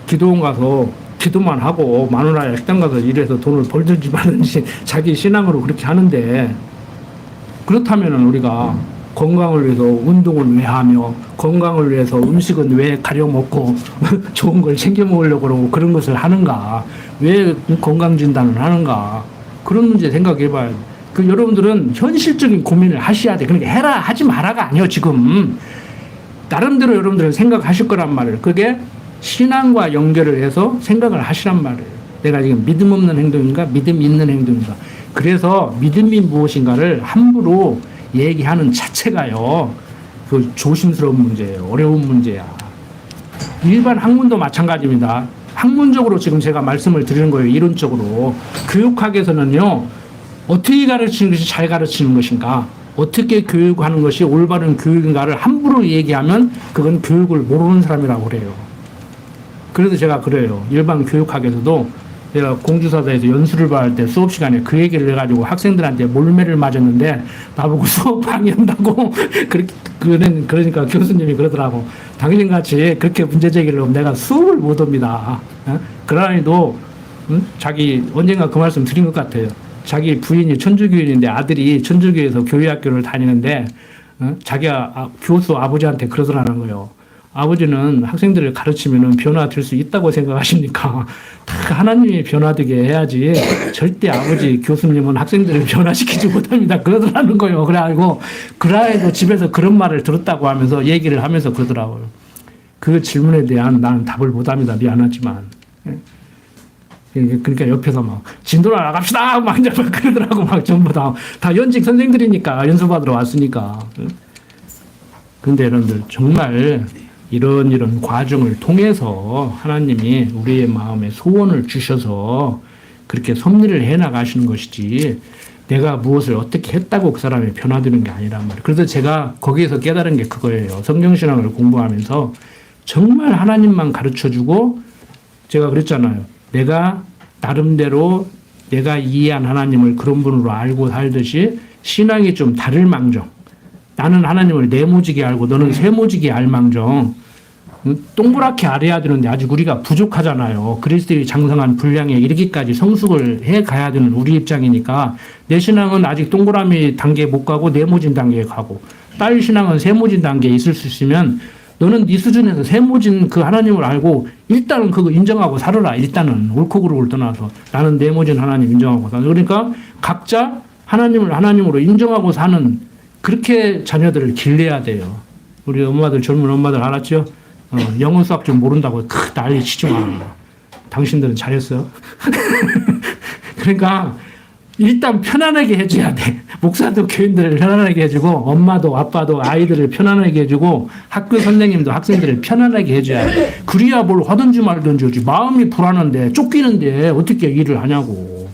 기도원 가서 기도만 하고 마누라야 식당 가서 일해서 돈을 벌든지 말든지 자기 신앙으로 그렇게 하는데 그렇다면은 우리가 건강을 위해서 운동을 왜 하며 건강을 위해서 음식은 왜 가려 먹고 좋은 걸 챙겨 먹으려고 그러고 그런 것을 하는가? 왜 건강 진단을 하는가? 그런 문제 생각해 봐요. 여러분들은 현실적인 고민을 하셔야 돼. 그러니까 해라 하지 마라가 아니요. 지금 나름대로 여러분들은 생각하실 거란 말이에요. 그게 신앙과 연결을 해서 생각을 하시란 말이에요. 내가 지금 믿음 없는 행동인가 믿음 있는 행동인가. 그래서 믿음이 무엇인가를 함부로 얘기하는 자체가요 조심스러운 문제예요. 어려운 문제야. 일반 학문도 마찬가지입니다. 학문적으로 지금 제가 말씀을 드리는 거예요. 이론적으로. 교육학에서는요 어떻게 가르치는 것이 잘 가르치는 것인가, 어떻게 교육하는 것이 올바른 교육인가를 함부로 얘기하면 그건 교육을 모르는 사람이라고 그래요. 그래서 제가 그래요. 일반 교육학에서도 제가 공주사다에서 연수를 받을 때 수업 시간에 그 얘기를 해가지고 학생들한테 몰매를 맞았는데 나보고 수업 방해한다고 그러니까 교수님이 그러더라고. 당신같이 그렇게 문제 제기를 하면 내가 수업을 못 옵니다. 그러니도 자기 언젠가 그 말씀 드린 것 같아요. 자기 부인이 천주교인인데 아들이 천주교에서 교회학교를 다니는데 자기가 교수 아버지한테 그러더라는 거예요. 아버지는 학생들을 가르치면 변화될 수 있다고 생각하십니까? 다 하나님이 변화되게 해야지 절대 아버지 교수님은 학생들을 변화시키지 못합니다. 그러더라는 거예요. 그래도 집에서 그런 말을 들었다고 하면서 얘기를 하면서 그러더라고요. 그 질문에 대한 나는 답을 못합니다. 미안하지만. 그러니까 옆에서 막 진도로 나갑시다 막 이제 그러더라고. 막 전부 다 연직 선생들이니까 연수받으러 왔으니까. 근데 여러분들 정말 이런 과정을 통해서 하나님이 우리의 마음에 소원을 주셔서 그렇게 섭리를 해나가시는 것이지 내가 무엇을 어떻게 했다고 그 사람이 변화되는 게 아니란 말이에요. 그래서 제가 거기에서 깨달은 게 그거예요. 성경신앙을 공부하면서 정말 하나님만 가르쳐주고 제가 그랬잖아요. 내가 나름대로 내가 이해한 하나님을 그런 분으로 알고 살듯이 신앙이 좀 다를 망정 나는 하나님을 네모지게 알고 너는 세모지게 알망정 동그랗게 알아야 되는데 아직 우리가 부족하잖아요. 그리스도의 장성한 분량에 이르기까지 성숙을 해 가야 되는 우리 입장이니까 내 신앙은 아직 동그라미 단계에 못 가고 네모진 단계에 가고 딸 신앙은 세모진 단계에 있을 수 있으면 너는 네 수준에서 세모진 그 하나님을 알고 일단은 그거 인정하고 살아라. 일단은 옳고 그르고를 떠나서 나는 네모진 하나님 인정하고 살아. 그러니까 각자 하나님을 하나님으로 인정하고 사는 그렇게 자녀들을 길러야 돼요. 우리 엄마들 젊은 엄마들 알았죠? 영어 수학 좀 모른다고 난리 치지 마. 당신들은 잘했어. 그러니까 일단 편안하게 해줘야 돼. 목사도 교인들을 편안하게 해주고 엄마도 아빠도 아이들을 편안하게 해주고 학교 선생님도 학생들을 편안하게 해줘야 돼. 그래야 뭘 하든지 말든지 하지. 마음이 불안한데 쫓기는데 어떻게 일을 하냐고.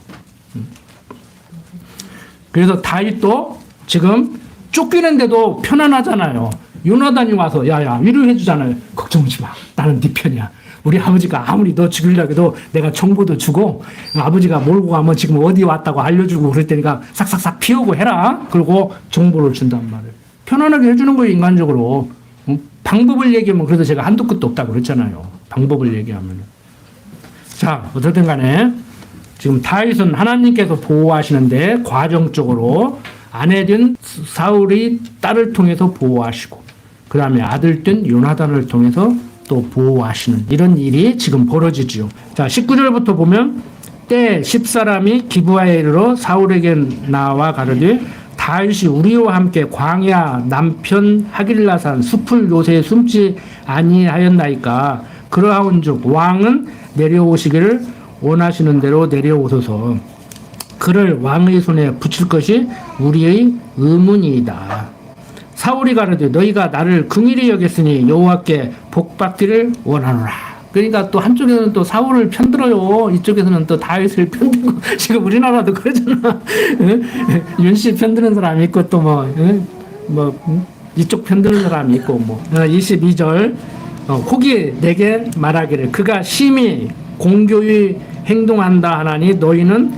그래서 다윗도 지금 쫓기는데도 편안하잖아요. 요나단이 와서 야야 위로해 주잖아요. 걱정하지 마. 나는 네 편이야. 우리 아버지가 아무리 너 죽이려고 해도 내가 정보도 주고 아버지가 몰고 가면 지금 어디 왔다고 알려주고 그럴 테니까 싹싹싹 피우고 해라. 그리고 정보를 준단 말이에요. 편안하게 해주는 거예요. 인간적으로. 방법을 얘기하면 그래도 제가 한도 끝도 없다고 그랬잖아요. 방법을 얘기하면. 자 어쨌든 간에 지금 다윗은 하나님께서 보호하시는데 과정적으로 아내된 사울이 딸을 통해서 보호하시고 그 다음에 아들 된 요나단을 통해서 또 보호하시는 이런 일이 지금 벌어지지요. 자 19절부터 보면 때 10사람이 기브아에 이르러 사울에게 나와 가르되 다윗이 우리와 함께 광야 남편 하길라산 숲을 요새에 숨지 아니하였나이까 그러하온즉 왕은 내려오시기를 원하시는 대로 내려오소서. 그를 왕의 손에 붙일 것이 우리의 의문이다. 사울이 가르되 너희가 나를 긍휼히 여겼으니 여호와께 복받기를 원하노라. 그러니까 또 한쪽에서는 또 사울을 편들어요. 이쪽에서는 또 다윗을 편들고 지금 우리나라도 그러잖아. 윤씨 편드는 사람이 있고 또 이쪽 편드는 사람이 있고 22절 혹이 내게 말하기를 그가 심히 공교히 행동한다 하나니 너희는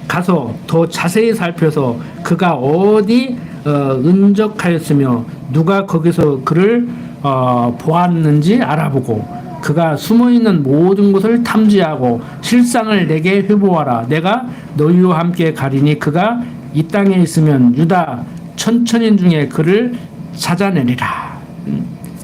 가서 더 자세히 살펴서 그가 어디 은적하였으며 누가 거기서 그를 보았는지 알아보고 그가 숨어있는 모든 곳을 탐지하고 실상을 내게 회보하라. 내가 너희와 함께 가리니 그가 이 땅에 있으면 유다 천천인 중에 그를 찾아내리라.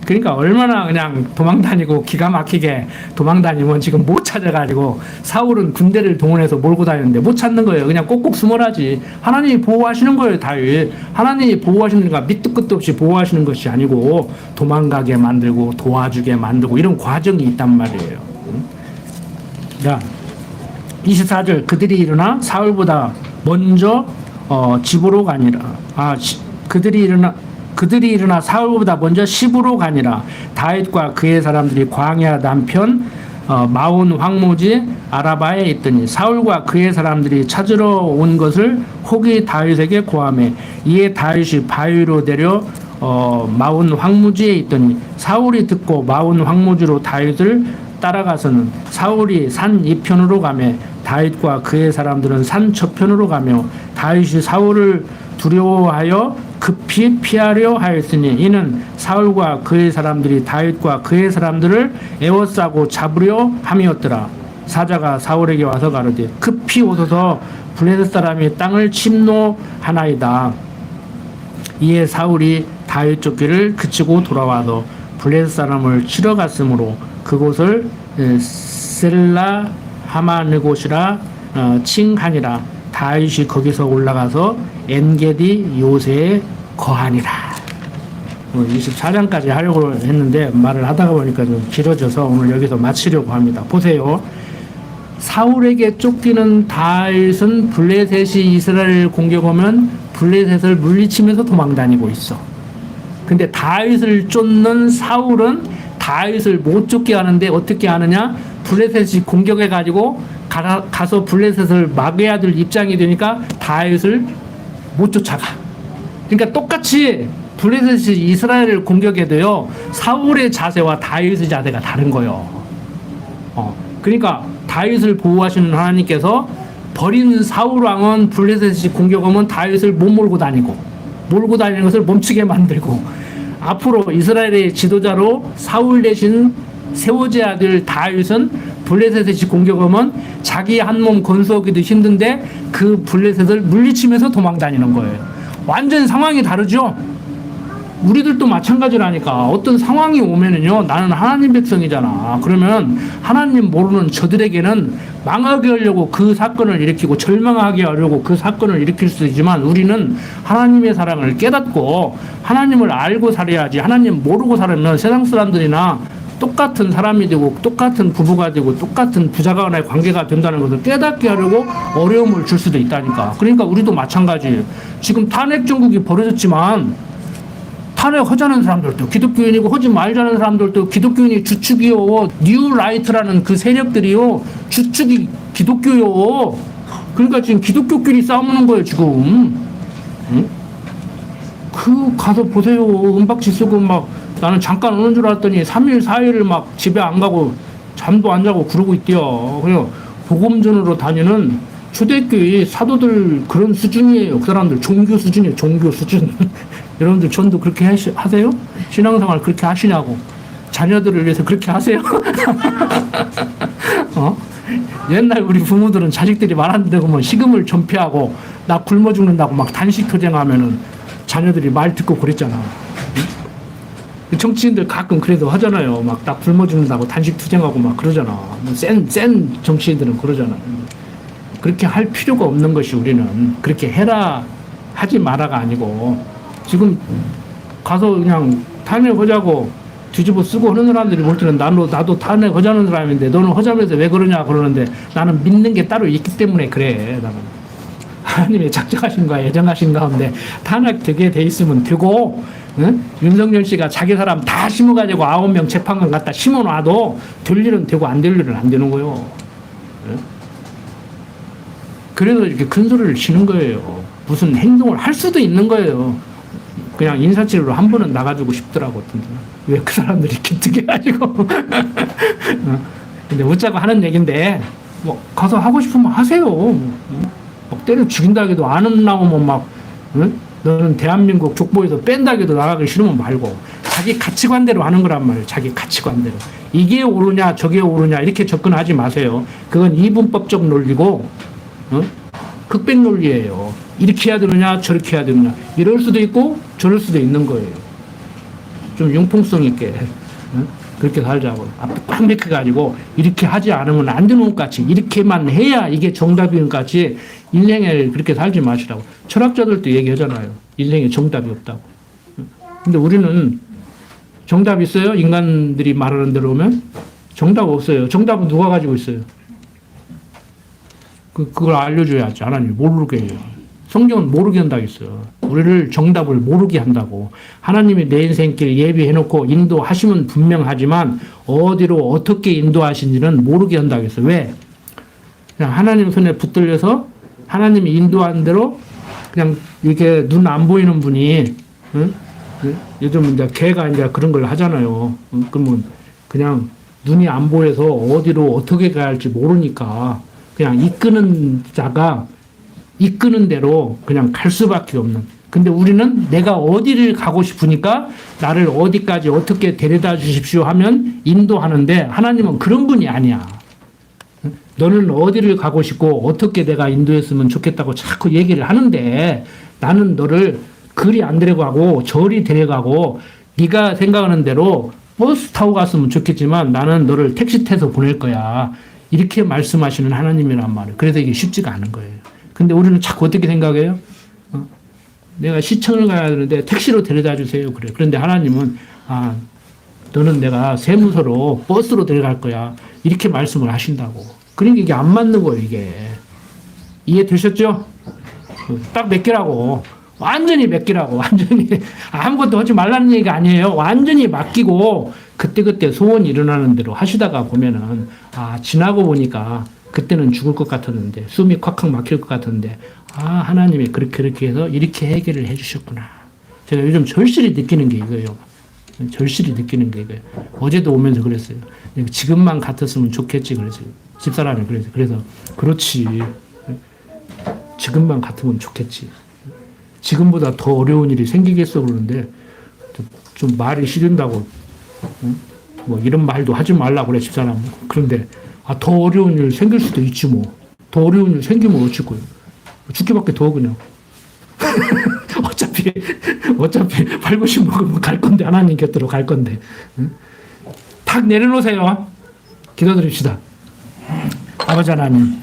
그러니까 얼마나 그냥 도망다니고 기가 막히게 도망다니면 지금 못 찾아가지고 사울은 군대를 동원해서 몰고 다니는데 못 찾는 거예요. 그냥 꼭꼭 숨어라지. 하나님이 보호하시는 거예요. 다윗. 하나님이 보호하시는 거가 밑도 끝도 없이 보호하시는 것이 아니고 도망가게 만들고 도와주게 만들고 이런 과정이 있단 말이에요. 자 24절 그들이 일어나 사울보다 먼저 집으로 가니라. 그들이 일어나 사울보다 먼저 시부로 가니라. 다윗과 그의 사람들이 광야 남편 마온 황무지 아라바에 있더니 사울과 그의 사람들이 찾으러 온 것을 혹이 다윗에게 고하매 이에 다윗이 바위로 내려 마온 황무지에 있더니 사울이 듣고 마온 황무지로 다윗을 따라가서는 사울이 산 이편으로 가매 다윗과 그의 사람들은 산 저편으로 가며 다윗이 사울을 두려워하여 급히 피하려 하였으니 이는 사울과 그의 사람들이 다윗과 그의 사람들을 에워싸고 잡으려 함이었더라. 사자가 사울에게 와서 가로되 급히 오소서 블레셋 사람이 땅을 침노하나이다. 이에 사울이 다윗 쫓기를 그치고 돌아와서 블레셋 사람을 치러 갔으므로 그곳을 셀라 하마느곳이라 칭하니라. 다윗이 거기서 올라가서 엔게디 요새에 거하니라. 24장까지 하려고 했는데 말을 하다가 보니까 좀 길어져서 오늘 여기서 마치려고 합니다. 보세요. 사울에게 쫓기는 다윗은 블레셋이 이스라엘을 공격하면 블레셋을 물리치면서 도망다니고 있어. 근데 다윗을 쫓는 사울은 다윗을 못 쫓게 하는데 어떻게 하느냐? 블레셋이 공격해가지고 가서 블레셋을 막아야 될 입장이 되니까 다윗을 못 쫓아가. 그러니까 똑같이 블레셋이 이스라엘을 공격해도요 사울의 자세와 다윗의 자세가 다른 거예요. 그러니까 다윗을 보호하시는 하나님께서 버린 사울 왕은 블레셋이 공격하면 다윗을 못 몰고 다니는 것을 멈추게 만들고 앞으로 이스라엘의 지도자로 사울 대신 세워져야 될 다윗은 블레셋이 공격하면 자기 한 몸 건수하기도 힘든데 그 블레셋을 물리치면서 도망다니는 거예요. 완전 상황이 다르죠. 우리들도 마찬가지라니까. 어떤 상황이 오면은요 나는 하나님 백성이잖아. 그러면 하나님 모르는 저들에게는 망하게 하려고 그 사건을 일으키고 절망하게 하려고 그 사건을 일으킬 수 있지만 우리는 하나님의 사랑을 깨닫고 하나님을 알고 살아야지. 하나님 모르고 살면 세상 사람들이나 똑같은 사람이 되고 똑같은 부부가 되고 똑같은 부자간의 관계가 된다는 것을 깨닫게 하려고 어려움을 줄 수도 있다니까. 그러니까 우리도 마찬가지예요. 지금 탄핵 정국이 벌어졌지만 탄핵하자는 사람들도 기독교인이고 하지 말자는 사람들도 기독교인이 주축이요. 뉴 라이트라는 그 세력들이요. 주축이 기독교요. 그러니까 지금 기독교끼리 싸우는 거예요 지금. 응? 그 가서 보세요. 은박지 쓰고 막 나는 잠깐 오는 줄 알았더니 3일 4일을 막 집에 안 가고 잠도 안 자고 그러고 있대요. 그래서 복음전으로 다니는 초대교회 사도들 그런 수준이에요. 그 사람들 종교 수준이에요. 종교 수준. 여러분들 전도 그렇게 하세요? 신앙생활 그렇게 하시냐고. 자녀들을 위해서 그렇게 하세요? 옛날 우리 부모들은 자식들이 말하는 데 보면 식음을 전폐하고 나 굶어 죽는다고 막 단식 투쟁하면은 자녀들이 말 듣고 그랬잖아. 정치인들 가끔 그래도 하잖아요. 막 나 굶어 죽는다고 단식 투쟁하고 막 그러잖아. 센 정치인들은 그러잖아. 그렇게 할 필요가 없는 것이 우리는 그렇게 해라 하지 마라가 아니고 지금 가서 그냥 탄핵하자고 뒤집어 쓰고 하는 사람들이 볼 때는 나도 탄핵하자는 사람인데 너는 하자면서 왜 그러냐 그러는데 나는 믿는 게 따로 있기 때문에 그래. 나는 하나님의 작정하신가 예정하신 가운데 탄핵되게 돼 있으면 되고 응? 윤석열 씨가 자기 사람 다 심어가지고 9명 재판관 갖다 심어놔도 될 일은 되고 안 될 일은 안 되는 거예요. 응? 그래서 이렇게 큰 소리를 치는 거예요. 무슨 행동을 할 수도 있는 거예요. 그냥 인사치레로 한 번은 나가주고 싶더라고. 왜 그 사람들이 기특해가지고. 근데 웃자고 하는 얘기인데, 뭐, 가서 하고 싶으면 하세요. 막 때려 죽인다 해도 안 나오면 막, 응? 너는 대한민국 족보에서 뺀다 해도 나가기 싫으면 말고, 자기 가치관대로 하는 거란 말이에요. 자기 가치관대로. 이게 옳으냐, 저게 옳으냐, 이렇게 접근하지 마세요. 그건 이분법적 논리고, 흑백 논리예요. 이렇게 해야 되느냐 저렇게 해야 되느냐 이럴 수도 있고 저럴 수도 있는 거예요. 좀 융통성 있게 그렇게 살자고. 앞에 꽉 맥혀가지고 이렇게 하지 않으면 안 되는 것 같이 이렇게만 해야 이게 정답인 것 같이 인생에 그렇게 살지 마시라고. 철학자들도 얘기하잖아요. 인생에 정답이 없다고. 근데 우리는 정답 있어요? 인간들이 말하는 대로 오면 정답 없어요. 정답은 누가 가지고 있어요? 그걸 알려줘야지. 하나님 모르게 해요. 성경은 모르게 한다고 했어요. 우리를 정답을 모르게 한다고. 하나님이 내 인생길 예비해놓고 인도하시면 분명하지만 어디로 어떻게 인도하신지는 모르게 한다고 했어요. 왜? 그냥 하나님 손에 붙들려서 하나님이 인도한 대로 그냥 이렇게 눈 안 보이는 분이 응? 요즘 이제 개가 이제 그런 걸 하잖아요. 그러면 그냥 눈이 안 보여서 어디로 어떻게 가야 할지 모르니까 그냥 이끄는 자가 이끄는 대로 그냥 갈 수밖에 없는. 근데 우리는 내가 어디를 가고 싶으니까 나를 어디까지 어떻게 데려다 주십시오 하면 인도하는데 하나님은 그런 분이 아니야. 너는 어디를 가고 싶고 어떻게 내가 인도했으면 좋겠다고 자꾸 얘기를 하는데 나는 너를 그리 안 데려가고 저리 데려가고 네가 생각하는 대로 버스 타고 갔으면 좋겠지만 나는 너를 택시 타서 보낼 거야. 이렇게 말씀하시는 하나님이란 말이에요. 그래서 이게 쉽지가 않은 거예요. 근데 우리는 자꾸 어떻게 생각해요? 내가 시청을 가야 되는데 택시로 데려다 주세요. 그래. 그런데 하나님은 너는 내가 세무서로 버스로 데려갈 거야. 이렇게 말씀을 하신다고. 그러니까 이게 안 맞는 거예요. 이게. 이해되셨죠? 딱 몇 개라고. 완전히 맡기라고. 완전히 아무것도 하지 말라는 얘기가 아니에요. 완전히 맡기고 그때그때 소원이 일어나는 대로 하시다가 보면은 지나고 보니까 그때는 죽을 것 같았는데 숨이 콱콱 막힐 것 같았는데 하나님이 그렇게 해서 이렇게 해결을 해주셨구나. 제가 요즘 절실히 느끼는 게 이거예요. 절실히 느끼는 게 이거예요. 어제도 오면서 그랬어요. 지금만 같았으면 좋겠지 그랬어요. 집사람이 그랬어요. 그래서 그렇지. 지금만 같으면 좋겠지. 지금보다 더 어려운 일이 생기겠어 그러는데 좀 말이 싫은다고 뭐 이런 말도 하지 말라고 그래 집사람. 그런데 더 어려운 일 생길 수도 있지 뭐. 더 어려운 일 생기면 어쩔 거예요. 죽기밖에 더 그냥. 어차피 발고심 먹으면 갈 건데 하나님 곁으로 갈 건데. 탁 내려놓으세요. 기도드립시다. 아버지 하나님,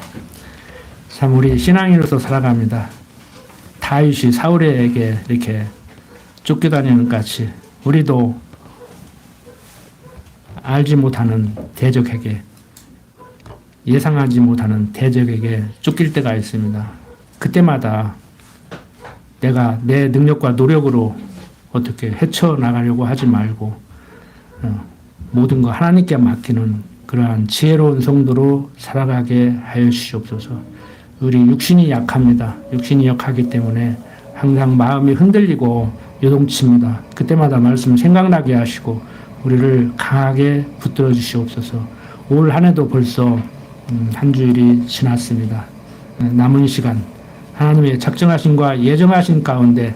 참 우리 신앙인으로서 살아갑니다. 다윗이 사울에게 이렇게 쫓겨다니는 것 같이 우리도 알지 못하는 대적에게, 예상하지 못하는 대적에게 쫓길 때가 있습니다. 그때마다 내가 내 능력과 노력으로 어떻게 헤쳐나가려고 하지 말고 모든 거 하나님께 맡기는 그러한 지혜로운 성도로 살아가게 하여 주시옵소서. 우리 육신이 약합니다. 육신이 약하기 때문에 항상 마음이 흔들리고 요동칩니다. 그때마다 말씀 생각나게 하시고 우리를 강하게 붙들어 주시옵소서. 올 한 해도 벌써 한 주일이 지났습니다. 남은 시간 하나님의 작정하심과 예정하신 가운데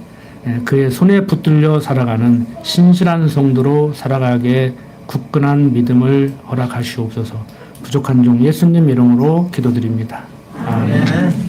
그의 손에 붙들려 살아가는 신실한 성도로 살아가게 굳건한 믿음을 허락하시옵소서. 부족한 종 예수님 이름으로 기도드립니다. 아멘.